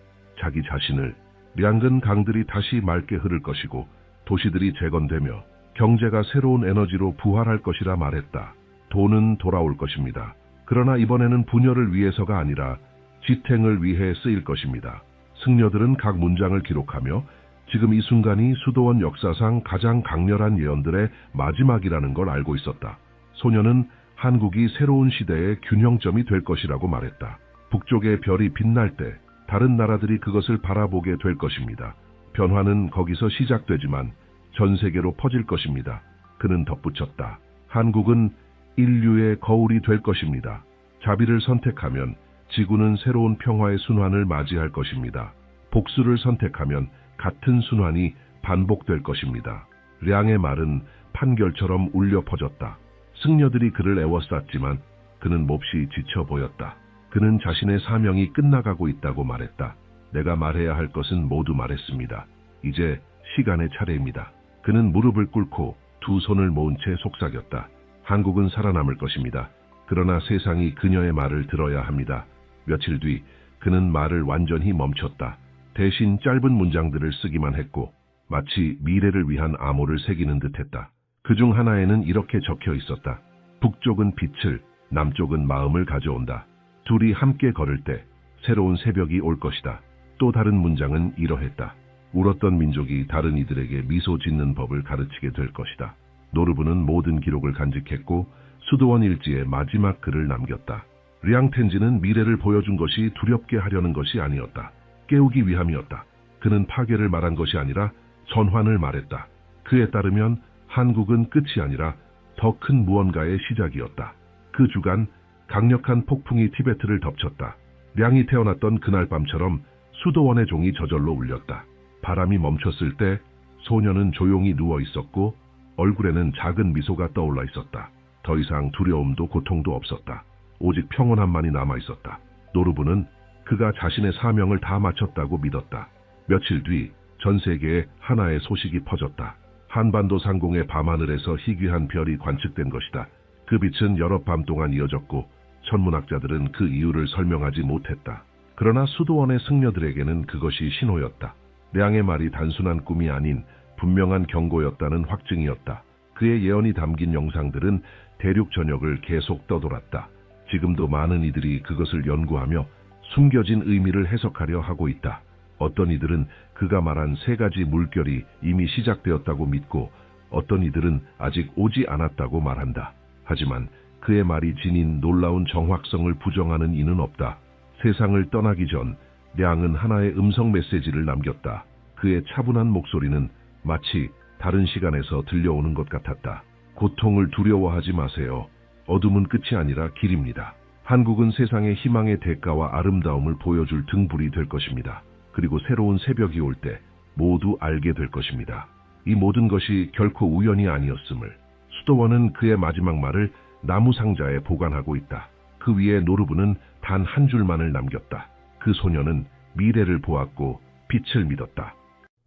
자기 자신을. 량근 강들이 다시 맑게 흐를 것이고 도시들이 재건되며 경제가 새로운 에너지로 부활할 것이라 말했다. 돈은 돌아올 것입니다. 그러나 이번에는 분열을 위해서가 아니라 지탱을 위해 쓰일 것입니다. 승려들은 각 문장을 기록하며 지금 이 순간이 수도원 역사상 가장 강렬한 예언들의 마지막이라는 걸 알고 있었다. 소녀는 한국이 새로운 시대의 균형점이 될 것이라고 말했다. 북쪽의 별이 빛날 때 다른 나라들이 그것을 바라보게 될 것입니다. 변화는 거기서 시작되지만 전 세계로 퍼질 것입니다. 그는 덧붙였다. 한국은 인류의 거울이 될 것입니다. 자비를 선택하면 지구는 새로운 평화의 순환을 맞이할 것입니다. 복수를 선택하면 같은 순환이 반복될 것입니다. 량의 말은 판결처럼 울려 퍼졌다. 승려들이 그를 애워쌌지만 그는 몹시 지쳐 보였다. 그는 자신의 사명이 끝나가고 있다고 말했다. 내가 말해야 할 것은 모두 말했습니다. 이제 시간의 차례입니다. 그는 무릎을 꿇고 두 손을 모은 채 속삭였다. 한국은 살아남을 것입니다. 그러나 세상이 그녀의 말을 들어야 합니다. 며칠 뒤 그는 말을 완전히 멈췄다. 대신 짧은 문장들을 쓰기만 했고 마치 미래를 위한 암호를 새기는 듯했다. 그중 하나에는 이렇게 적혀 있었다. 북쪽은 빛을, 남쪽은 마음을 가져온다. 둘이 함께 걸을 때 새로운 새벽이 올 것이다. 또 다른 문장은 이러했다. 울었던 민족이 다른 이들에게 미소 짓는 법을 가르치게 될 것이다. 노르브는 모든 기록을 간직했고 수도원 일지에 마지막 글을 남겼다. 량텐지는 미래를 보여준 것이 두렵게 하려는 것이 아니었다. 깨우기 위함이었다. 그는 파괴를 말한 것이 아니라 전환을 말했다. 그에 따르면 한국은 끝이 아니라 더 큰 무언가의 시작이었다. 그 주간 강력한 폭풍이 티베트를 덮쳤다. 량이 태어났던 그날 밤처럼 수도원의 종이 저절로 울렸다. 바람이 멈췄을 때 소녀는 조용히 누워 있었고 얼굴에는 작은 미소가 떠올라 있었다. 더 이상 두려움도 고통도 없었다. 오직 평온함만이 남아 있었다. 노르브는 그가 자신의 사명을 다 마쳤다고 믿었다. 며칠 뒤 전 세계에 하나의 소식이 퍼졌다. 한반도 상공의 밤하늘에서 희귀한 별이 관측된 것이다. 그 빛은 여러 밤 동안 이어졌고 천문학자들은 그 이유를 설명하지 못했다. 그러나 수도원의 승려들에게는 그것이 신호였다. 량의 말이 단순한 꿈이 아닌 분명한 경고였다는 확증이었다. 그의 예언이 담긴 영상들은 대륙 전역을 계속 떠돌았다. 지금도 많은 이들이 그것을 연구하며 숨겨진 의미를 해석하려 하고 있다. 어떤 이들은 그가 말한 세 가지 물결이 이미 시작되었다고 믿고 어떤 이들은 아직 오지 않았다고 말한다. 하지만 그의 말이 지닌 놀라운 정확성을 부정하는 이는 없다. 세상을 떠나기 전 량은 하나의 음성 메시지를 남겼다. 그의 차분한 목소리는 마치 다른 시간에서 들려오는 것 같았다. 고통을 두려워하지 마세요. 어둠은 끝이 아니라 길입니다. 한국은 세상의 희망의 대가와 아름다움을 보여줄 등불이 될 것입니다. 그리고 새로운 새벽이 올 때 모두 알게 될 것입니다. 이 모든 것이 결코 우연이 아니었음을. 수도원은 그의 마지막 말을 나무 상자에 보관하고 있다. 그 위에 노르브는 단 한 줄만을 남겼다. 그 소녀는 미래를 보았고 빛을 믿었다.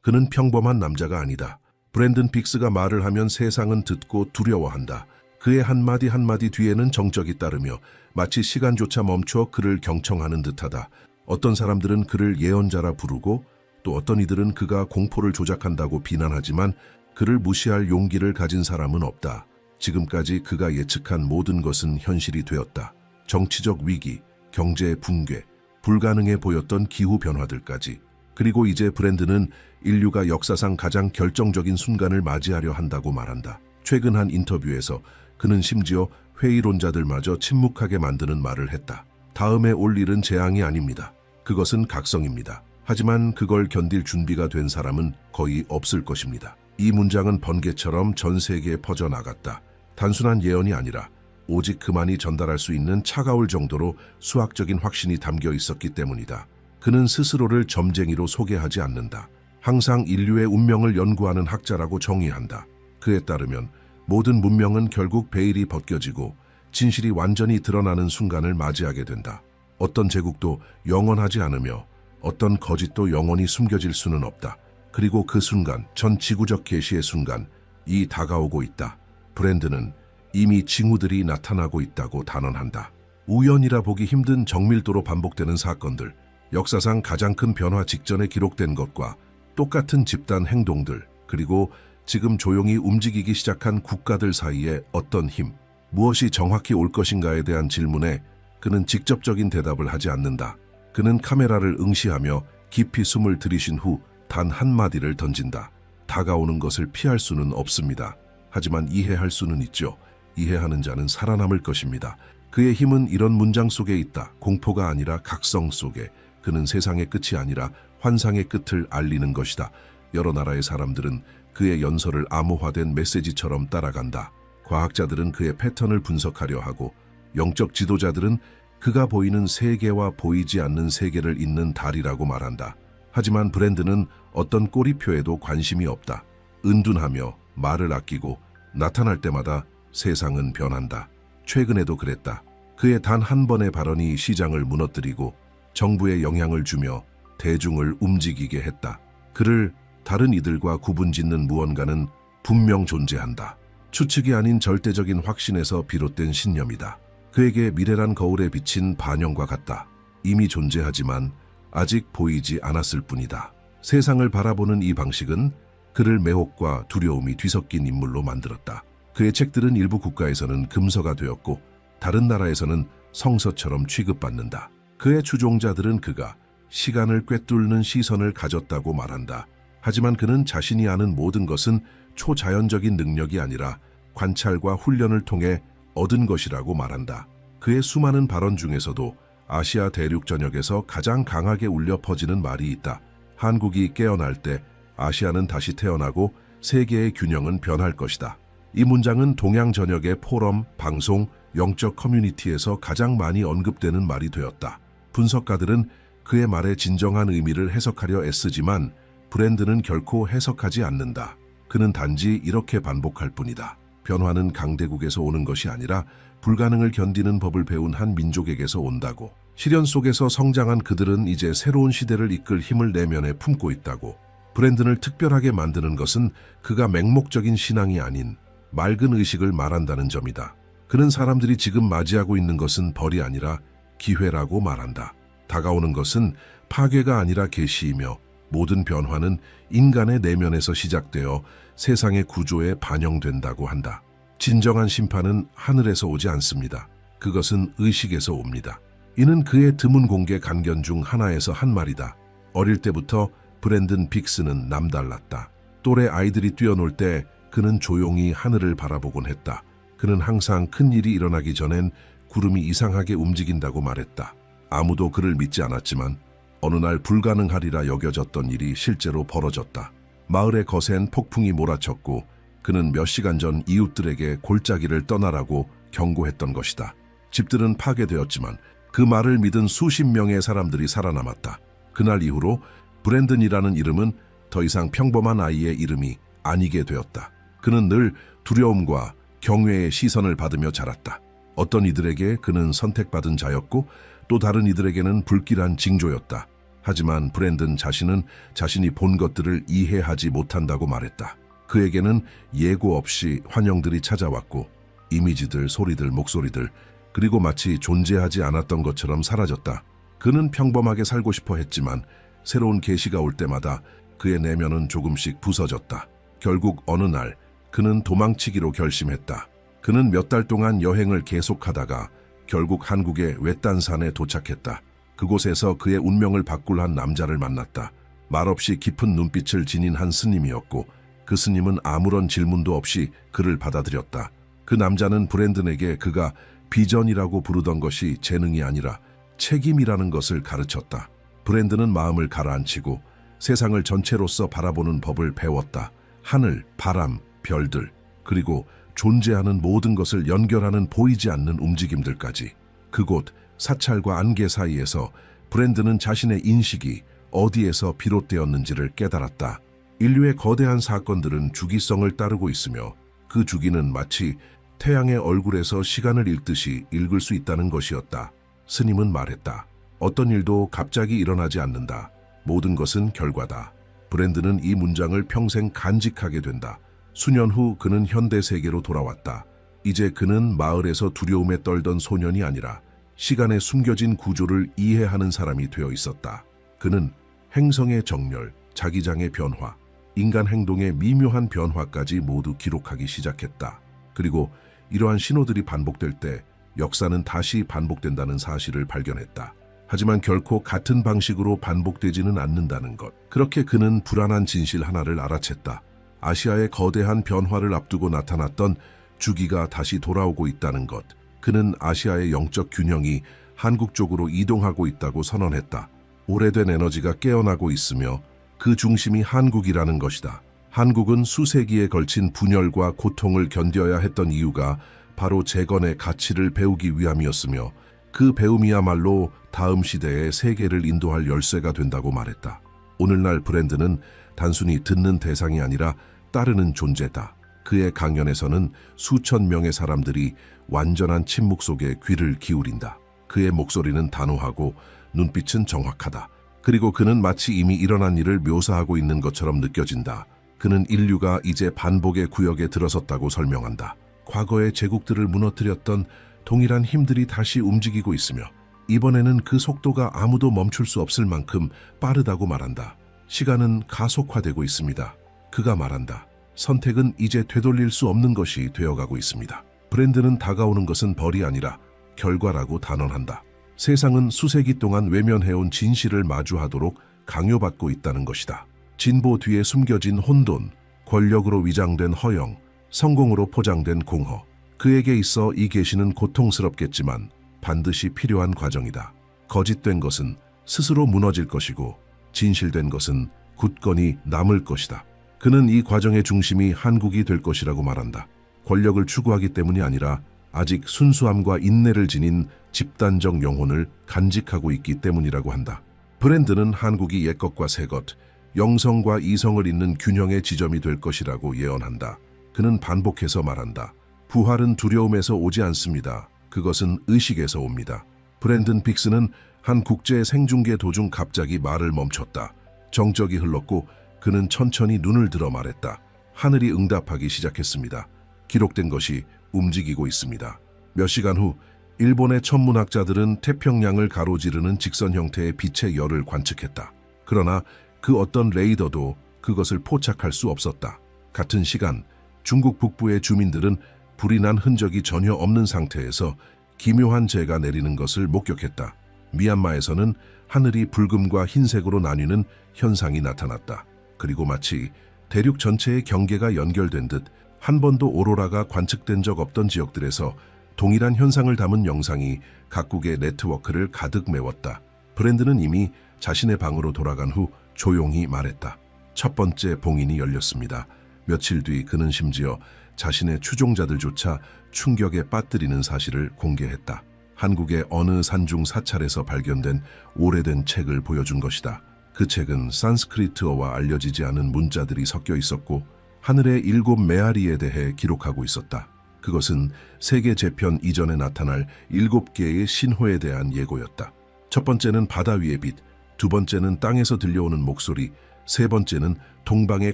그는 평범한 남자가 아니다. 브랜든 빅스가 말을 하면 세상은 듣고 두려워한다. 그의 한마디 한마디 뒤에는 정적이 따르며 마치 시간조차 멈춰 그를 경청하는 듯하다. 어떤 사람들은 그를 예언자라 부르고 또 어떤 이들은 그가 공포를 조작한다고 비난하지만 그를 무시할 용기를 가진 사람은 없다. 지금까지 그가 예측한 모든 것은 현실이 되었다. 정치적 위기, 경제의 붕괴, 불가능해 보였던 기후 변화들까지. 그리고 이제 브랜드는 인류가 역사상 가장 결정적인 순간을 맞이하려 한다고 말한다. 최근 한 인터뷰에서 그는 심지어 회의론자들마저 침묵하게 만드는 말을 했다. 다음에 올 일은 재앙이 아닙니다. 그것은 각성입니다. 하지만 그걸 견딜 준비가 된 사람은 거의 없을 것입니다. 이 문장은 번개처럼 전 세계에 퍼져나갔다. 단순한 예언이 아니라 오직 그만이 전달할 수 있는 차가울 정도로 수학적인 확신이 담겨 있었기 때문이다. 그는 스스로를 점쟁이로 소개하지 않는다. 항상 인류의 운명을 연구하는 학자라고 정의한다. 그에 따르면 모든 문명은 결국 베일이 벗겨지고 진실이 완전히 드러나는 순간을 맞이하게 된다. 어떤 제국도 영원하지 않으며 어떤 거짓도 영원히 숨겨질 수는 없다. 그리고 그 순간, 전 지구적 계시의 순간, 이 다가오고 있다. 브랜드는 이미 징후들이 나타나고 있다고 단언한다. 우연이라 보기 힘든 정밀도로 반복되는 사건들, 역사상 가장 큰 변화 직전에 기록된 것과 똑같은 집단 행동들, 그리고 지금 조용히 움직이기 시작한 국가들 사이에 어떤 힘, 무엇이 정확히 올 것인가에 대한 질문에 그는 직접적인 대답을 하지 않는다. 그는 카메라를 응시하며 깊이 숨을 들이쉰 후 단 한마디를 던진다. 다가오는 것을 피할 수는 없습니다. 하지만 이해할 수는 있죠. 이해하는 자는 살아남을 것입니다. 그의 힘은 이런 문장 속에 있다. 공포가 아니라 각성 속에. 그는 세상의 끝이 아니라 환상의 끝을 알리는 것이다. 여러 나라의 사람들은 그의 연설을 암호화된 메시지처럼 따라간다. 과학자들은 그의 패턴을 분석하려 하고, 영적 지도자들은 그가 보이는 세계와 보이지 않는 세계를 잇는 달이라고 말한다. 하지만 브랜든은 어떤 꼬리표에도 관심이 없다. 은둔하며 말을 아끼고 나타날 때마다 세상은 변한다. 최근에도 그랬다. 그의 단 한 번의 발언이 시장을 무너뜨리고 정부에 영향을 주며 대중을 움직이게 했다. 그를 다른 이들과 구분짓는 무언가는 분명 존재한다. 추측이 아닌 절대적인 확신에서 비롯된 신념이다. 그에게 미래란 거울에 비친 반영과 같다. 이미 존재하지만 아직 보이지 않았을 뿐이다. 세상을 바라보는 이 방식은 그를 매혹과 두려움이 뒤섞인 인물로 만들었다. 그의 책들은 일부 국가에서는 금서가 되었고 다른 나라에서는 성서처럼 취급받는다. 그의 추종자들은 그가 시간을 꿰뚫는 시선을 가졌다고 말한다. 하지만 그는 자신이 아는 모든 것은 초자연적인 능력이 아니라 관찰과 훈련을 통해 얻은 것이라고 말한다. 그의 수많은 발언 중에서도 아시아 대륙 전역에서 가장 강하게 울려 퍼지는 말이 있다. 한국이 깨어날 때 아시아는 다시 태어나고 세계의 균형은 변할 것이다. 이 문장은 동양 전역의 포럼, 방송, 영적 커뮤니티에서 가장 많이 언급되는 말이 되었다. 분석가들은 그의 말의 진정한 의미를 해석하려 애쓰지만 브랜든은 결코 해석하지 않는다. 그는 단지 이렇게 반복할 뿐이다. 변화는 강대국에서 오는 것이 아니라 불가능을 견디는 법을 배운 한 민족에게서 온다고. 시련 속에서 성장한 그들은 이제 새로운 시대를 이끌 힘을 내면에 품고 있다고. 브랜든을 특별하게 만드는 것은 그가 맹목적인 신앙이 아닌 맑은 의식을 말한다는 점이다. 그는 사람들이 지금 맞이하고 있는 것은 벌이 아니라 기회라고 말한다. 다가오는 것은 파괴가 아니라 계시이며 모든 변화는 인간의 내면에서 시작되어 세상의 구조에 반영된다고 한다. 진정한 심판은 하늘에서 오지 않습니다. 그것은 의식에서 옵니다. 이는 그의 드문 공개 간견 중 하나에서 한 말이다. 어릴 때부터 브랜든 빅스는 남달랐다. 또래 아이들이 뛰어놀 때 그는 조용히 하늘을 바라보곤 했다. 그는 항상 큰 일이 일어나기 전엔 구름이 이상하게 움직인다고 말했다. 아무도 그를 믿지 않았지만 어느 날 불가능하리라 여겨졌던 일이 실제로 벌어졌다. 마을에 거센 폭풍이 몰아쳤고 그는 몇 시간 전 이웃들에게 골짜기를 떠나라고 경고했던 것이다. 집들은 파괴되었지만 그 말을 믿은 수십 명의 사람들이 살아남았다. 그날 이후로 브랜든이라는 이름은 더 이상 평범한 아이의 이름이 아니게 되었다. 그는 늘 두려움과 경외의 시선을 받으며 자랐다. 어떤 이들에게 그는 선택받은 자였고 또 다른 이들에게는 불길한 징조였다. 하지만 브랜든 자신은 자신이 본 것들을 이해하지 못한다고 말했다. 그에게는 예고 없이 환영들이 찾아왔고 이미지들, 소리들, 목소리들, 그리고 마치 존재하지 않았던 것처럼 사라졌다. 그는 평범하게 살고 싶어 했지만 새로운 계시가 올 때마다 그의 내면은 조금씩 부서졌다. 결국 어느 날 그는 도망치기로 결심했다. 그는 몇 달 동안 여행을 계속하다가 결국 한국의 외딴산에 도착했다. 그곳에서 그의 운명을 바꿀 한 남자를 만났다. 말없이 깊은 눈빛을 지닌 한 스님이었고 그 스님은 아무런 질문도 없이 그를 받아들였다. 그 남자는 브랜든에게 그가 비전이라고 부르던 것이 재능이 아니라 책임이라는 것을 가르쳤다. 브랜든은 마음을 가라앉히고 세상을 전체로서 바라보는 법을 배웠다. 하늘, 바람, 별들, 그리고 존재하는 모든 것을 연결하는 보이지 않는 움직임들까지. 그곳 사찰과 안개 사이에서 브랜든은 자신의 인식이 어디에서 비롯되었는지를 깨달았다. 인류의 거대한 사건들은 주기성을 따르고 있으며 그 주기는 마치 태양의 얼굴에서 시간을 읽듯이 읽을 수 있다는 것이었다. 스님은 말했다. 어떤 일도 갑자기 일어나지 않는다. 모든 것은 결과다. 브랜든은 이 문장을 평생 간직하게 된다. 수년 후 그는 현대 세계로 돌아왔다. 이제 그는 마을에서 두려움에 떨던 소년이 아니라 시간에 숨겨진 구조를 이해하는 사람이 되어 있었다. 그는 행성의 정렬, 자기장의 변화, 인간 행동의 미묘한 변화까지 모두 기록하기 시작했다. 그리고 이러한 신호들이 반복될 때 역사는 다시 반복된다는 사실을 발견했다. 하지만 결코 같은 방식으로 반복되지는 않는다는 것. 그렇게 그는 불안한 진실 하나를 알아챘다. 아시아의 거대한 변화를 앞두고 나타났던 주기가 다시 돌아오고 있다는 것. 그는 아시아의 영적 균형이 한국 쪽으로 이동하고 있다고 선언했다. 오래된 에너지가 깨어나고 있으며 그 중심이 한국이라는 것이다. 한국은 수세기에 걸친 분열과 고통을 견뎌야 했던 이유가 바로 재건의 가치를 배우기 위함이었으며 그 배움이야말로 다음 시대의 세계를 인도할 열쇠가 된다고 말했다. 오늘날 브랜드는 단순히 듣는 대상이 아니라 따르는 존재다. 그의 강연에서는 수천 명의 사람들이 완전한 침묵 속에 귀를 기울인다. 그의 목소리는 단호하고 눈빛은 정확하다. 그리고 그는 마치 이미 일어난 일을 묘사하고 있는 것처럼 느껴진다. 그는 인류가 이제 반복의 구역에 들어섰다고 설명한다. 과거의 제국들을 무너뜨렸던 동일한 힘들이 다시 움직이고 있으며 이번에는 그 속도가 아무도 멈출 수 없을 만큼 빠르다고 말한다. 시간은 가속화되고 있습니다. 그가 말한다. 선택은 이제 되돌릴 수 없는 것이 되어가고 있습니다. 브랜드는 다가오는 것은 벌이 아니라 결과라고 단언한다. 세상은 수세기 동안 외면해온 진실을 마주하도록 강요받고 있다는 것이다. 진보 뒤에 숨겨진 혼돈, 권력으로 위장된 허영, 성공으로 포장된 공허. 그에게 있어 이 계시는 고통스럽겠지만 반드시 필요한 과정이다. 거짓된 것은 스스로 무너질 것이고 진실된 것은 굳건히 남을 것이다. 그는 이 과정의 중심이 한국이 될 것이라고 말한다. 권력을 추구하기 때문이 아니라 아직 순수함과 인내를 지닌 집단적 영혼을 간직하고 있기 때문이라고 한다. 브랜드는 한국이 옛것과 새것, 영성과 이성을 잇는 균형의 지점이 될 것이라고 예언한다. 그는 반복해서 말한다. 부활은 두려움에서 오지 않습니다. 그것은 의식에서 옵니다. 브랜든 빅스는 한 국제 생중계 도중 갑자기 말을 멈췄다. 정적이 흘렀고 그는 천천히 눈을 들어 말했다. 하늘이 응답하기 시작했습니다. 기록된 것이 움직이고 있습니다. 몇 시간 후 일본의 천문학자들은 태평양을 가로지르는 직선 형태의 빛의 열을 관측했다. 그러나 그 어떤 레이더도 그것을 포착할 수 없었다. 같은 시간 중국 북부의 주민들은 불이 난 흔적이 전혀 없는 상태에서 기묘한 재가 내리는 것을 목격했다. 미얀마에서는 하늘이 붉음과 흰색으로 나뉘는 현상이 나타났다. 그리고 마치 대륙 전체의 경계가 연결된 듯 한 번도 오로라가 관측된 적 없던 지역들에서 동일한 현상을 담은 영상이 각국의 네트워크를 가득 메웠다. 브랜드는 이미 자신의 방으로 돌아간 후 조용히 말했다. 첫 번째 봉인이 열렸습니다. 며칠 뒤 그는 심지어 자신의 추종자들조차 충격에 빠뜨리는 사실을 공개했다. 한국의 어느 산중 사찰에서 발견된 오래된 책을 보여준 것이다. 그 책은 산스크리트어와 알려지지 않은 문자들이 섞여 있었고 하늘의 7 메아리에 대해 기록하고 있었다. 그것은 세계 재편 이전에 나타날 7개의 신호에 대한 예고였다. 첫 번째는 바다 위의 빛, 두 번째는 땅에서 들려오는 목소리, 세 번째는 동방의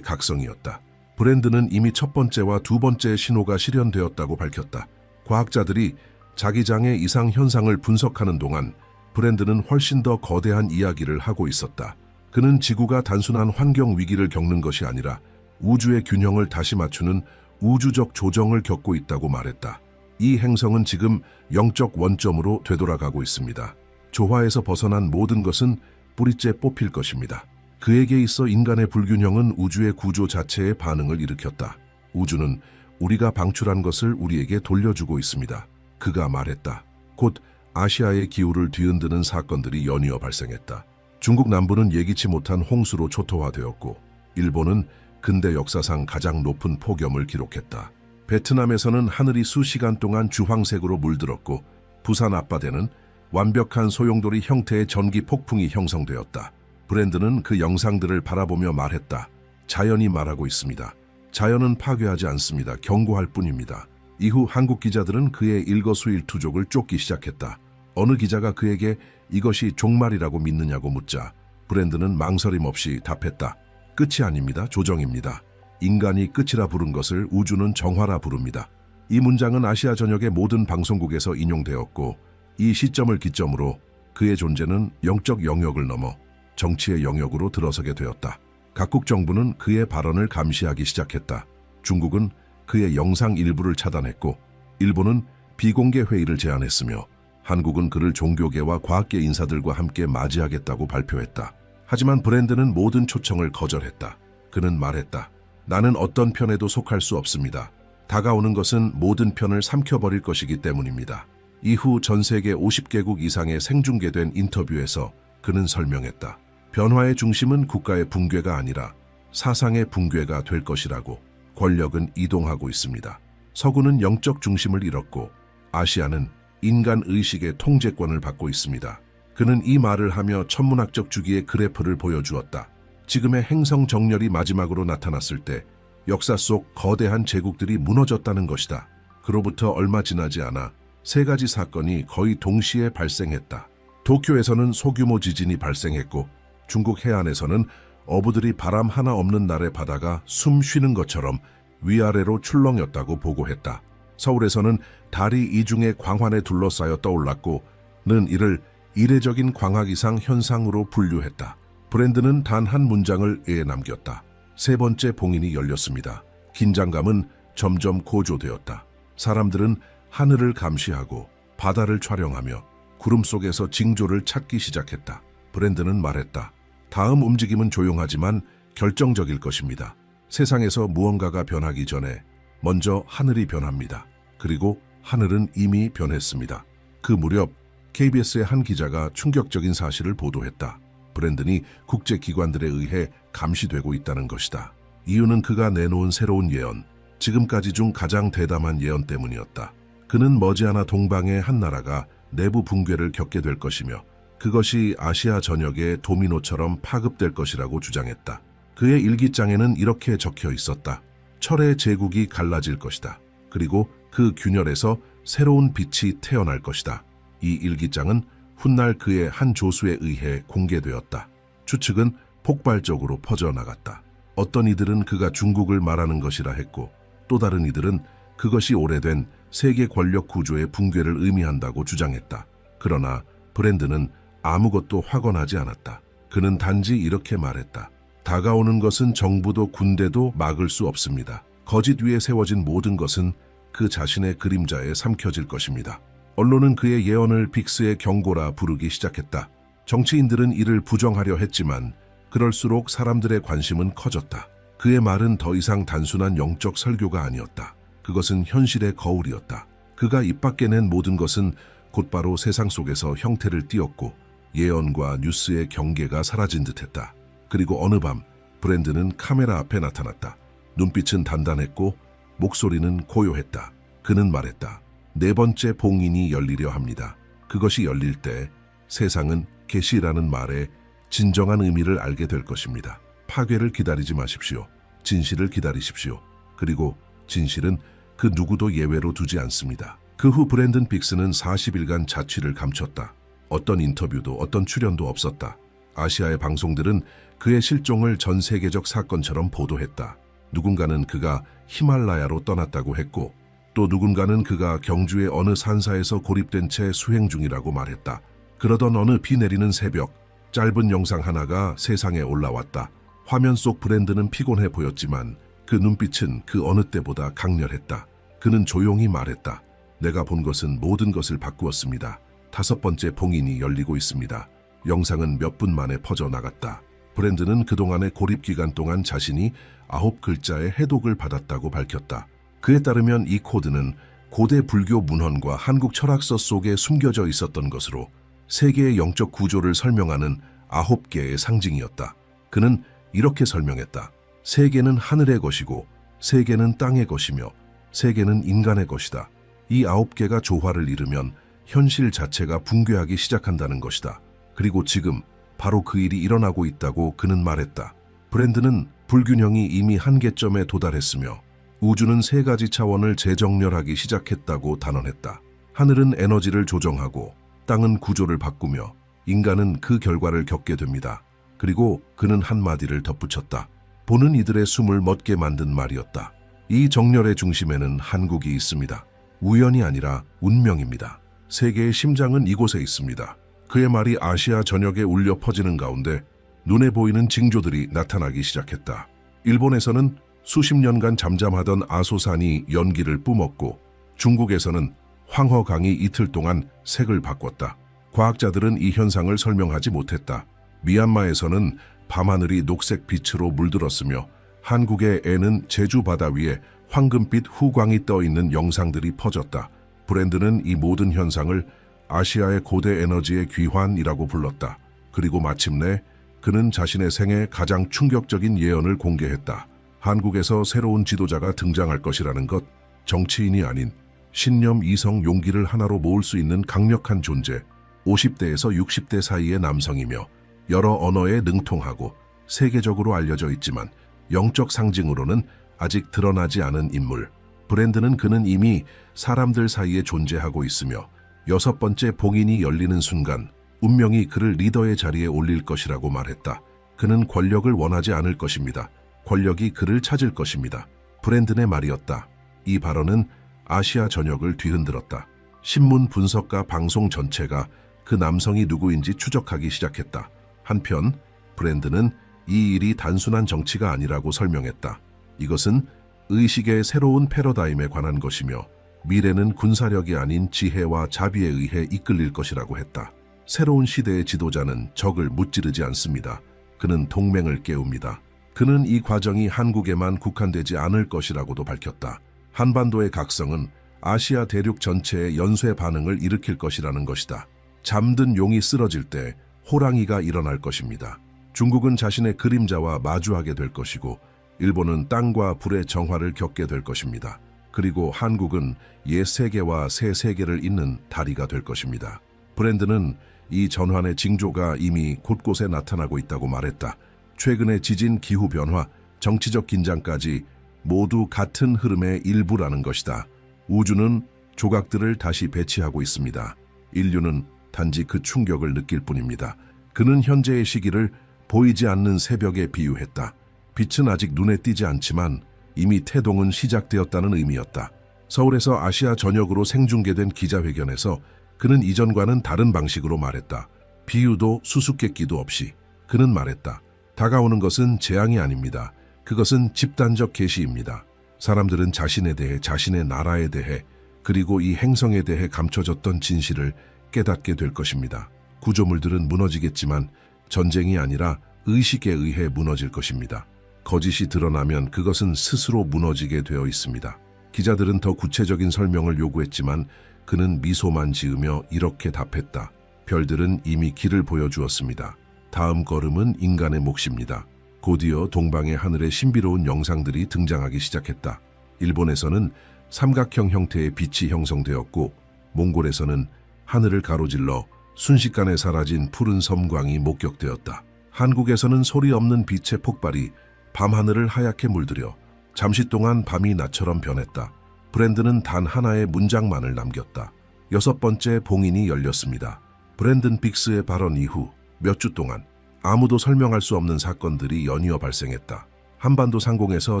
각성이었다. 브랜드는 이미 첫 번째와 두 번째의 신호가 실현되었다고 밝혔다. 과학자들이 자기장의 이상 현상을 분석하는 동안 브랜드는 훨씬 더 거대한 이야기를 하고 있었다. 그는 지구가 단순한 환경 위기를 겪는 것이 아니라 우주의 균형을 다시 맞추는 우주적 조정을 겪고 있다고 말했다. 이 행성은 지금 영적 원점으로 되돌아가고 있습니다. 조화에서 벗어난 모든 것은 뿌리째 뽑힐 것입니다. 그에게 있어 인간의 불균형은 우주의 구조 자체에 반응을 일으켰다. 우주는 우리가 방출한 것을 우리에게 돌려주고 있습니다. 그가 말했다. 곧 아시아의 기후를 뒤흔드는 사건들이 연이어 발생했다. 중국 남부는 예기치 못한 홍수로 초토화되었고 일본은 근대 역사상 가장 높은 폭염을 기록했다. 베트남에서는 하늘이 수시간 동안 주황색으로 물들었고 부산 앞바다는 완벽한 소용돌이 형태의 전기 폭풍이 형성되었다. 브랜드는 그 영상들을 바라보며 말했다. 자연이 말하고 있습니다. 자연은 파괴하지 않습니다. 경고할 뿐입니다. 이후 한국 기자들은 그의 일거수일투족을 쫓기 시작했다. 어느 기자가 그에게 이것이 종말이라고 믿느냐고 묻자 브랜드는 망설임 없이 답했다. 끝이 아닙니다. 조정입니다. 인간이 끝이라 부른 것을 우주는 정화라 부릅니다. 이 문장은 아시아 전역의 모든 방송국에서 인용되었고 이 시점을 기점으로 그의 존재는 영적 영역을 넘어 정치의 영역으로 들어서게 되었다. 각국 정부는 그의 발언을 감시하기 시작했다. 중국은 그의 영상 일부를 차단했고 일본은 비공개 회의를 제안했으며 한국은 그를 종교계와 과학계 인사들과 함께 맞이하겠다고 발표했다. 하지만 브랜드는 모든 초청을 거절했다. 그는 말했다. 나는 어떤 편에도 속할 수 없습니다. 다가오는 것은 모든 편을 삼켜버릴 것이기 때문입니다. 이후 전 세계 50개국 이상의 생중계된 인터뷰에서 그는 설명했다. 변화의 중심은 국가의 붕괴가 아니라 사상의 붕괴가 될 것이라고. 권력은 이동하고 있습니다. 서구는 영적 중심을 잃었고 아시아는 인간 의식의 통제권을 받고 있습니다. 그는 이 말을 하며 천문학적 주기의 그래프를 보여주었다. 지금의 행성 정렬이 마지막으로 나타났을 때 역사 속 거대한 제국들이 무너졌다는 것이다. 그로부터 얼마 지나지 않아 세 가지 사건이 거의 동시에 발생했다. 도쿄에서는 소규모 지진이 발생했고 중국 해안에서는 어부들이 바람 하나 없는 날의 바다가 숨 쉬는 것처럼 위아래로 출렁였다고 보고했다. 서울에서는 달이 이중의 광환에 둘러싸여 떠올랐고 는 이를 이례적인 광학이상 현상으로 분류했다. 브랜드는 단 한 문장을 이에 남겼다. 세 번째 봉인이 열렸습니다. 긴장감은 점점 고조되었다. 사람들은 하늘을 감시하고 바다를 촬영하며 구름 속에서 징조를 찾기 시작했다. 브랜드는 말했다. 다음 움직임은 조용하지만 결정적일 것입니다. 세상에서 무언가가 변하기 전에 먼저 하늘이 변합니다. 그리고 하늘은 이미 변했습니다. 그 무렵 KBS의 한 기자가 충격적인 사실을 보도했다. 브랜든이 국제기관들에 의해 감시되고 있다는 것이다. 이유는 그가 내놓은 새로운 예언, 지금까지 중 가장 대담한 예언 때문이었다. 그는 머지않아 동방의 한 나라가 내부 붕괴를 겪게 될 것이며 그것이 아시아 전역의 도미노처럼 파급될 것이라고 주장했다. 그의 일기장에는 이렇게 적혀 있었다. 철의 제국이 갈라질 것이다. 그리고 그 균열에서 새로운 빛이 태어날 것이다. 이 일기장은 훗날 그의 한 조수에 의해 공개되었다. 추측은 폭발적으로 퍼져나갔다. 어떤 이들은 그가 중국을 말하는 것이라 했고 또 다른 이들은 그것이 오래된 세계 권력 구조의 붕괴를 의미한다고 주장했다. 그러나 브랜드는 아무것도 확언하지 않았다. 그는 단지 이렇게 말했다. 다가오는 것은 정부도 군대도 막을 수 없습니다. 거짓 위에 세워진 모든 것은 그 자신의 그림자에 삼켜질 것입니다. 언론은 그의 예언을 빅스의 경고라 부르기 시작했다. 정치인들은 이를 부정하려 했지만 그럴수록 사람들의 관심은 커졌다. 그의 말은 더 이상 단순한 영적 설교가 아니었다. 그것은 현실의 거울이었다. 그가 입 밖에 낸 모든 것은 곧바로 세상 속에서 형태를 띄었고 예언과 뉴스의 경계가 사라진 듯했다. 그리고 어느 밤 브랜드는 카메라 앞에 나타났다. 눈빛은 단단했고 목소리는 고요했다. 그는 말했다. 네 번째 봉인이 열리려 합니다. 그것이 열릴 때 세상은 계시라는 말의 진정한 의미를 알게 될 것입니다. 파괴를 기다리지 마십시오. 진실을 기다리십시오. 그리고 진실은 그 누구도 예외로 두지 않습니다. 그 후 브랜든 빅스는 40일간 자취를 감췄다. 어떤 인터뷰도 어떤 출연도 없었다. 아시아의 방송들은 그의 실종을 전 세계적 사건처럼 보도했다. 누군가는 그가 히말라야로 떠났다고 했고 또 누군가는 그가 경주의 어느 산사에서 고립된 채 수행 중이라고 말했다. 그러던 어느 비 내리는 새벽, 짧은 영상 하나가 세상에 올라왔다. 화면 속 브랜드는 피곤해 보였지만 그 눈빛은 그 어느 때보다 강렬했다. 그는 조용히 말했다. 내가 본 것은 모든 것을 바꾸었습니다. 5번째 봉인이 열리고 있습니다. 영상은 몇 분 만에 퍼져나갔다. 브랜드는 그동안의 고립 기간 동안 자신이 9글자의 해독을 받았다고 밝혔다. 그에 따르면 이 코드는 고대 불교 문헌과 한국 철학서 속에 숨겨져 있었던 것으로 세계의 영적 구조를 설명하는 9개의 상징이었다. 그는 이렇게 설명했다. 세계는 하늘의 것이고 세계는 땅의 것이며 세계는 인간의 것이다. 이 9개가 조화를 이루면 현실 자체가 붕괴하기 시작한다는 것이다. 그리고 지금 바로 그 일이 일어나고 있다고 그는 말했다. 브랜드는 불균형이 이미 한계점에 도달했으며 우주는 3가지 차원을 재정렬하기 시작했다고 단언했다. 하늘은 에너지를 조정하고 땅은 구조를 바꾸며 인간은 그 결과를 겪게 됩니다. 그리고 그는 한마디를 덧붙였다. 보는 이들의 숨을 멎게 만든 말이었다. 이 정렬의 중심에는 한국이 있습니다. 우연이 아니라 운명입니다. 세계의 심장은 이곳에 있습니다. 그의 말이 아시아 전역에 울려 퍼지는 가운데 눈에 보이는 징조들이 나타나기 시작했다. 일본에서는 수십 년간 잠잠하던 아소산이 연기를 뿜었고 중국에서는 황허강이 이틀 동안 색을 바꿨다. 과학자들은 이 현상을 설명하지 못했다. 미얀마에서는 밤하늘이 녹색 빛으로 물들었으며 한국의 애는 제주 바다 위에 황금빛 후광이 떠 있는 영상들이 퍼졌다. 브랜드는 이 모든 현상을 아시아의 고대 에너지의 귀환이라고 불렀다. 그리고 마침내 그는 자신의 생애 가장 충격적인 예언을 공개했다. 한국에서 새로운 지도자가 등장할 것이라는 것, 정치인이 아닌 신념, 이성, 용기를 하나로 모을 수 있는 강력한 존재, 50대에서 60대 사이의 남성이며 여러 언어에 능통하고 세계적으로 알려져 있지만 영적 상징으로는 아직 드러나지 않은 인물. 브랜드는 그는 이미 사람들 사이에 존재하고 있으며 6번째 봉인이 열리는 순간 운명이 그를 리더의 자리에 올릴 것이라고 말했다. 그는 권력을 원하지 않을 것입니다. 권력이 그를 찾을 것입니다. 브랜든의 말이었다. 이 발언은 아시아 전역을 뒤흔들었다. 신문 분석과 방송 전체가 그 남성이 누구인지 추적하기 시작했다. 한편 브랜든은 이 일이 단순한 정치가 아니라고 설명했다. 이것은 의식의 새로운 패러다임에 관한 것이며 미래는 군사력이 아닌 지혜와 자비에 의해 이끌릴 것이라고 했다. 새로운 시대의 지도자는 적을 무찌르지 않습니다. 그는 동맹을 깨웁니다. 그는 이 과정이 한국에만 국한되지 않을 것이라고도 밝혔다. 한반도의 각성은 아시아 대륙 전체의 연쇄 반응을 일으킬 것이라는 것이다. 잠든 용이 쓰러질 때 호랑이가 일어날 것입니다. 중국은 자신의 그림자와 마주하게 될 것이고 일본은 땅과 불의 정화를 겪게 될 것입니다. 그리고 한국은 옛 세계와 새 세계를 잇는 다리가 될 것입니다. 브랜드는 이 전환의 징조가 이미 곳곳에 나타나고 있다고 말했다. 최근의 지진, 기후변화, 정치적 긴장까지 모두 같은 흐름의 일부라는 것이다. 우주는 조각들을 다시 배치하고 있습니다. 인류는 단지 그 충격을 느낄 뿐입니다. 그는 현재의 시기를 보이지 않는 새벽에 비유했다. 빛은 아직 눈에 띄지 않지만 이미 태동은 시작되었다는 의미였다. 서울에서 아시아 전역으로 생중계된 기자회견에서 그는 이전과는 다른 방식으로 말했다. 비유도 수수께끼도 없이 그는 말했다. 다가오는 것은 재앙이 아닙니다. 그것은 집단적 계시입니다. 사람들은 자신에 대해, 자신의 나라에 대해, 그리고 이 행성에 대해 감춰졌던 진실을 깨닫게 될 것입니다. 구조물들은 무너지겠지만 전쟁이 아니라 의식에 의해 무너질 것입니다. 거짓이 드러나면 그것은 스스로 무너지게 되어 있습니다. 기자들은 더 구체적인 설명을 요구했지만 그는 미소만 지으며 이렇게 답했다. 별들은 이미 길을 보여주었습니다. 다음 걸음은 인간의 몫입니다. 곧이어 동방의 하늘에 신비로운 영상들이 등장하기 시작했다. 일본에서는 삼각형 형태의 빛이 형성되었고 몽골에서는 하늘을 가로질러 순식간에 사라진 푸른 섬광이 목격되었다. 한국에서는 소리 없는 빛의 폭발이 밤하늘을 하얗게 물들여 잠시 동안 밤이 낮처럼 변했다. 브랜드는 단 하나의 문장만을 남겼다. 6번째 봉인이 열렸습니다. 브랜든 빅스의 발언 이후 몇 주 동안 아무도 설명할 수 없는 사건들이 연이어 발생했다. 한반도 상공에서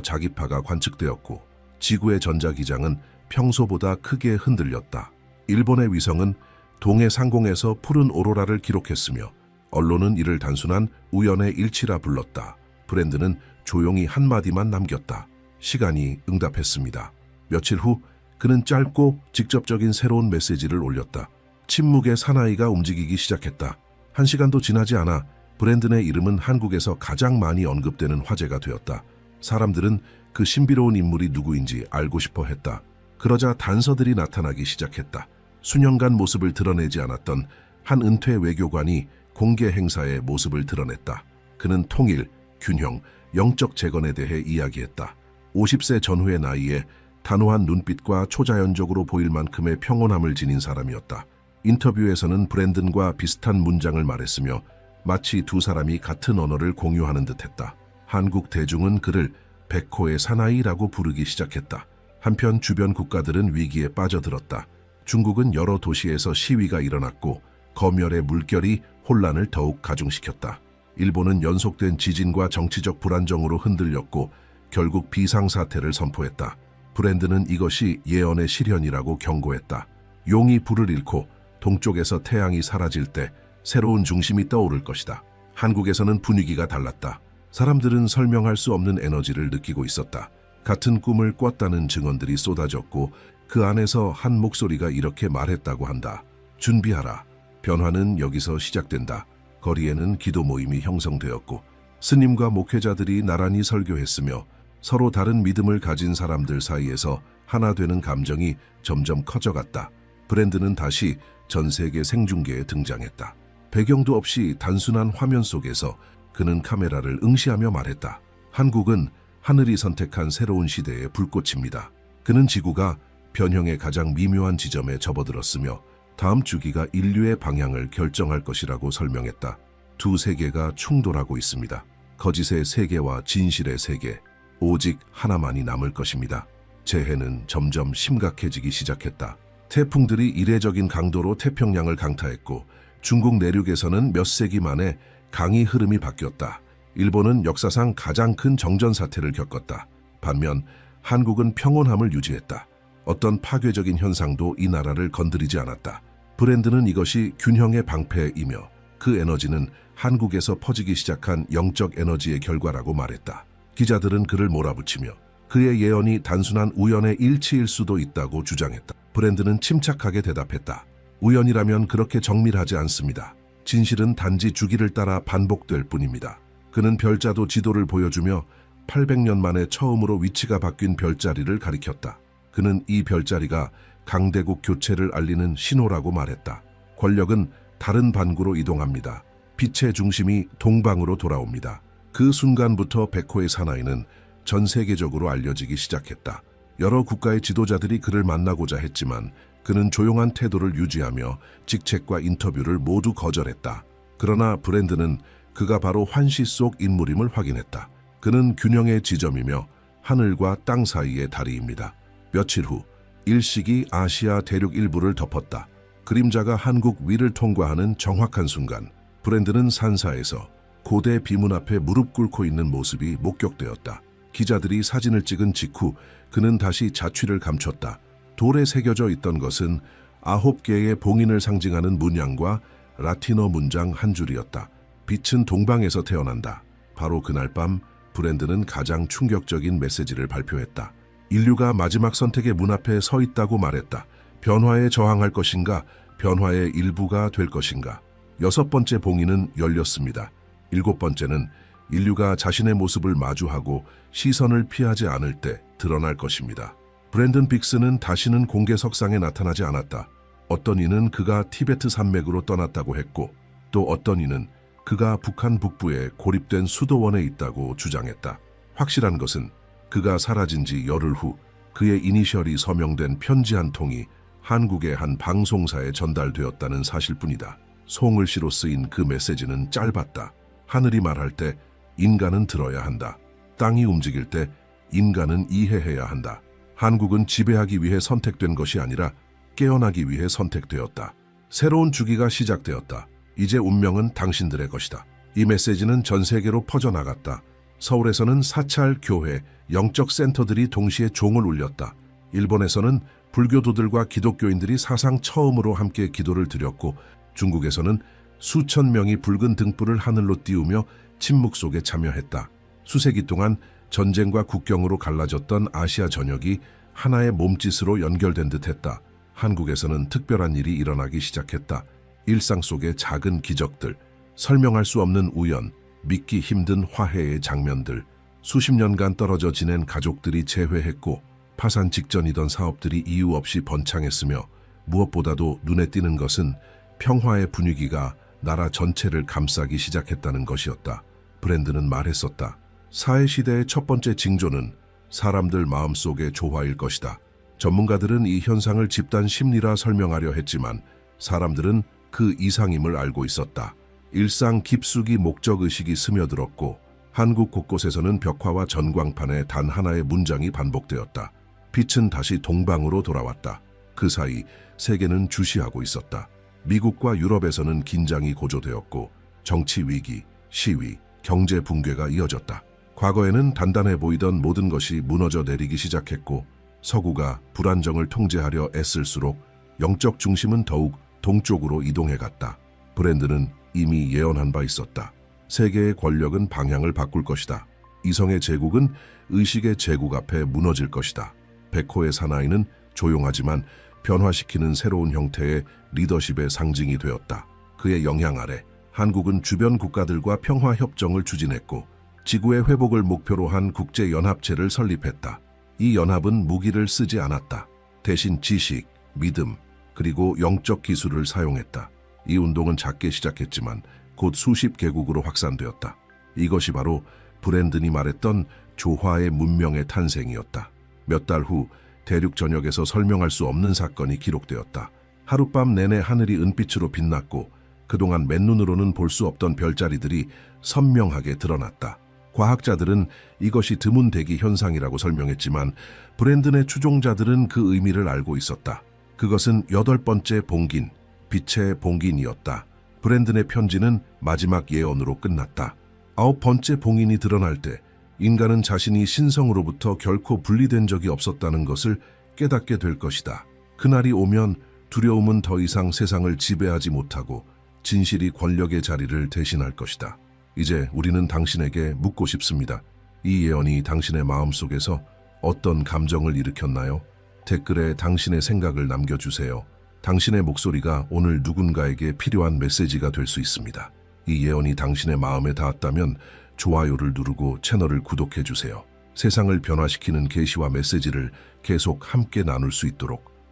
자기파가 관측되었고 지구의 전자기장은 평소보다 크게 흔들렸다. 일본의 위성은 동해 상공에서 푸른 오로라를 기록했으며 언론은 이를 단순한 우연의 일치라 불렀다. 브랜드는 조용히 한마디만 남겼다. 시간이 응답했습니다. 며칠 후 그는 짧고 직접적인 새로운 메시지를 올렸다. 침묵의 사나이가 움직이기 시작했다. 1시간도 지나지 않아 브랜든의 이름은 한국에서 가장 많이 언급되는 화제가 되었다. 사람들은 그 신비로운 인물이 누구인지 알고 싶어 했다. 그러자 단서들이 나타나기 시작했다. 수년간 모습을 드러내지 않았던 한 은퇴 외교관이 공개 행사에 모습을 드러냈다. 그는 통일, 균형, 영적 재건에 대해 이야기했다. 50세 전후의 나이에 단호한 눈빛과 초자연적으로 보일 만큼의 평온함을 지닌 사람이었다. 인터뷰에서는 브랜든과 비슷한 문장을 말했으며 마치 두 사람이 같은 언어를 공유하는 듯했다. 한국 대중은 그를 백호의 사나이라고 부르기 시작했다. 한편 주변 국가들은 위기에 빠져들었다. 중국은 여러 도시에서 시위가 일어났고 검열의 물결이 혼란을 더욱 가중시켰다. 일본은 연속된 지진과 정치적 불안정으로 흔들렸고 결국 비상사태를 선포했다. 브랜드는 이것이 예언의 실현이라고 경고했다. 용이 불을 잃고 동쪽에서 태양이 사라질 때 새로운 중심이 떠오를 것이다. 한국에서는 분위기가 달랐다. 사람들은 설명할 수 없는 에너지를 느끼고 있었다. 같은 꿈을 꿨다는 증언들이 쏟아졌고 그 안에서 한 목소리가 이렇게 말했다고 한다. 준비하라. 변화는 여기서 시작된다. 거리에는 기도 모임이 형성되었고 스님과 목회자들이 나란히 설교했으며 서로 다른 믿음을 가진 사람들 사이에서 하나 되는 감정이 점점 커져갔다. 브랜드는 다시 전 세계 생중계에 등장했다. 배경도 없이 단순한 화면 속에서 그는 카메라를 응시하며 말했다. 한국은 하늘이 선택한 새로운 시대의 불꽃입니다. 그는 지구가 변형의 가장 미묘한 지점에 접어들었으며 다음 주기가 인류의 방향을 결정할 것이라고 설명했다. 두 세계가 충돌하고 있습니다. 거짓의 세계와 진실의 세계, 오직 하나만이 남을 것입니다. 재해는 점점 심각해지기 시작했다. 태풍들이 이례적인 강도로 태평양을 강타했고 중국 내륙에서는 몇 세기 만에 강의 흐름이 바뀌었다. 일본은 역사상 가장 큰 정전 사태를 겪었다. 반면 한국은 평온함을 유지했다. 어떤 파괴적인 현상도 이 나라를 건드리지 않았다. 브랜드는 이것이 균형의 방패이며 그 에너지는 한국에서 퍼지기 시작한 영적 에너지의 결과라고 말했다. 기자들은 그를 몰아붙이며 그의 예언이 단순한 우연의 일치일 수도 있다고 주장했다. 브랜드는 침착하게 대답했다. 우연이라면 그렇게 정밀하지 않습니다. 진실은 단지 주기를 따라 반복될 뿐입니다. 그는 별자도 지도를 보여주며 800년 만에 처음으로 위치가 바뀐 별자리를 가리켰다. 그는 이 별자리가 강대국 교체를 알리는 신호라고 말했다. 권력은 다른 반구로 이동합니다. 빛의 중심이 동방으로 돌아옵니다. 그 순간부터 백호의 사나이는 전 세계적으로 알려지기 시작했다. 여러 국가의 지도자들이 그를 만나고자 했지만 그는 조용한 태도를 유지하며 직책과 인터뷰를 모두 거절했다. 그러나 브랜드는 그가 바로 환시 속 인물임을 확인했다. 그는 균형의 지점이며 하늘과 땅 사이의 다리입니다. 며칠 후 일식이 아시아 대륙 일부를 덮었다. 그림자가 한국 위를 통과하는 정확한 순간 브랜드는 산사에서 고대 비문 앞에 무릎 꿇고 있는 모습이 목격되었다. 기자들이 사진을 찍은 직후 그는 다시 자취를 감췄다. 돌에 새겨져 있던 것은 9개의 봉인을 상징하는 문양과 라틴어 문장 한 줄이었다. 빛은 동방에서 태어난다. 바로 그날 밤 브랜드는 가장 충격적인 메시지를 발표했다. 인류가 마지막 선택의 문 앞에 서 있다고 말했다. 변화에 저항할 것인가, 변화의 일부가 될 것인가. 6번째 봉인은 열렸습니다. 7번째는 인류가 자신의 모습을 마주하고 시선을 피하지 않을 때 드러날 것입니다. 브랜든 빅스는 다시는 공개석상에 나타나지 않았다. 어떤 이는 그가 티베트 산맥으로 떠났다고 했고 또 어떤 이는 그가 북한 북부에 고립된 수도원에 있다고 주장했다. 확실한 것은 그가 사라진 지 열흘 후 그의 이니셜이 서명된 편지 한 통이 한국의 한 방송사에 전달되었다는 사실뿐이다. 송을시로 쓰인 그 메시지는 짧았다. 하늘이 말할 때 인간은 들어야 한다. 땅이 움직일 때 인간은 이해해야 한다. 한국은 지배하기 위해 선택된 것이 아니라 깨어나기 위해 선택되었다. 새로운 주기가 시작되었다. 이제 운명은 당신들의 것이다. 이 메시지는 전 세계로 퍼져나갔다. 서울에서는 사찰, 교회, 영적 센터들이 동시에 종을 울렸다. 일본에서는 불교도들과 기독교인들이 사상 처음으로 함께 기도를 드렸고 중국에서는 수천 명이 붉은 등불을 하늘로 띄우며 침묵 속에 참여했다. 수세기 동안 전쟁과 국경으로 갈라졌던 아시아 전역이 하나의 몸짓으로 연결된 듯했다. 한국에서는 특별한 일이 일어나기 시작했다. 일상 속의 작은 기적들, 설명할 수 없는 우연, 믿기 힘든 화해의 장면들, 수십 년간 떨어져 지낸 가족들이 재회했고 파산 직전이던 사업들이 이유 없이 번창했으며 무엇보다도 눈에 띄는 것은 평화의 분위기가 나라 전체를 감싸기 시작했다는 것이었다. 브랜드는 말했었다. 사회시대의 첫 번째 징조는 사람들 마음속의 조화일 것이다. 전문가들은 이 현상을 집단 심리라 설명하려 했지만 사람들은 그 이상임을 알고 있었다. 일상 깊숙이 목적의식이 스며들었고 한국 곳곳에서는 벽화와 전광판에 단 하나의 문장이 반복되었다. 빛은 다시 동방으로 돌아왔다. 그 사이 세계는 주시하고 있었다. 미국과 유럽에서는 긴장이 고조되었고 정치 위기, 시위, 경제 붕괴가 이어졌다. 과거에는 단단해 보이던 모든 것이 무너져 내리기 시작했고 서구가 불안정을 통제하려 애쓸수록 영적 중심은 더욱 동쪽으로 이동해갔다. 브랜드는 이미 예언한 바 있었다. 세계의 권력은 방향을 바꿀 것이다. 이성의 제국은 의식의 제국 앞에 무너질 것이다. 백호의 사나이는 조용하지만 변화시키는 새로운 형태의 리더십의 상징이 되었다. 그의 영향 아래 한국은 주변 국가들과 평화협정을 추진했고 지구의 회복을 목표로 한 국제연합체를 설립했다. 이 연합은 무기를 쓰지 않았다. 대신 지식, 믿음, 그리고 영적 기술을 사용했다. 이 운동은 작게 시작했지만 곧 수십 개국으로 확산되었다. 이것이 바로 브랜든이 말했던 조화의 문명의 탄생이었다. 몇 달 후 대륙 전역에서 설명할 수 없는 사건이 기록되었다. 하룻밤 내내 하늘이 은빛으로 빛났고 그동안 맨눈으로는 볼 수 없던 별자리들이 선명하게 드러났다. 과학자들은 이것이 드문 대기 현상이라고 설명했지만 브랜든의 추종자들은 그 의미를 알고 있었다. 그것은 8번째 봉긴, 빛의 봉긴이었다. 브랜든의 편지는 마지막 예언으로 끝났다. 9번째 봉인이 드러날 때 인간은 자신이 신성으로부터 결코 분리된 적이 없었다는 것을 깨닫게 될 것이다. 그날이 오면 두려움은 더 이상 세상을 지배하지 못하고 진실이 권력의 자리를 대신할 것이다. 이제 우리는 당신에게 묻고 싶습니다. 이 예언이 당신의 마음속에서 어떤 감정을 일으켰나요? 댓글에 당신의 생각을 남겨주세요. 당신의 목소리가 오늘 누군가에게 필요한 메시지가 될 수 있습니다. 이 예언이 당신의 마음에 닿았다면 좋아요를 누르고 채널을 구독해주세요. 세상을 변화시키는 계시와 메시지를 계속 함께 나눌 수 있도록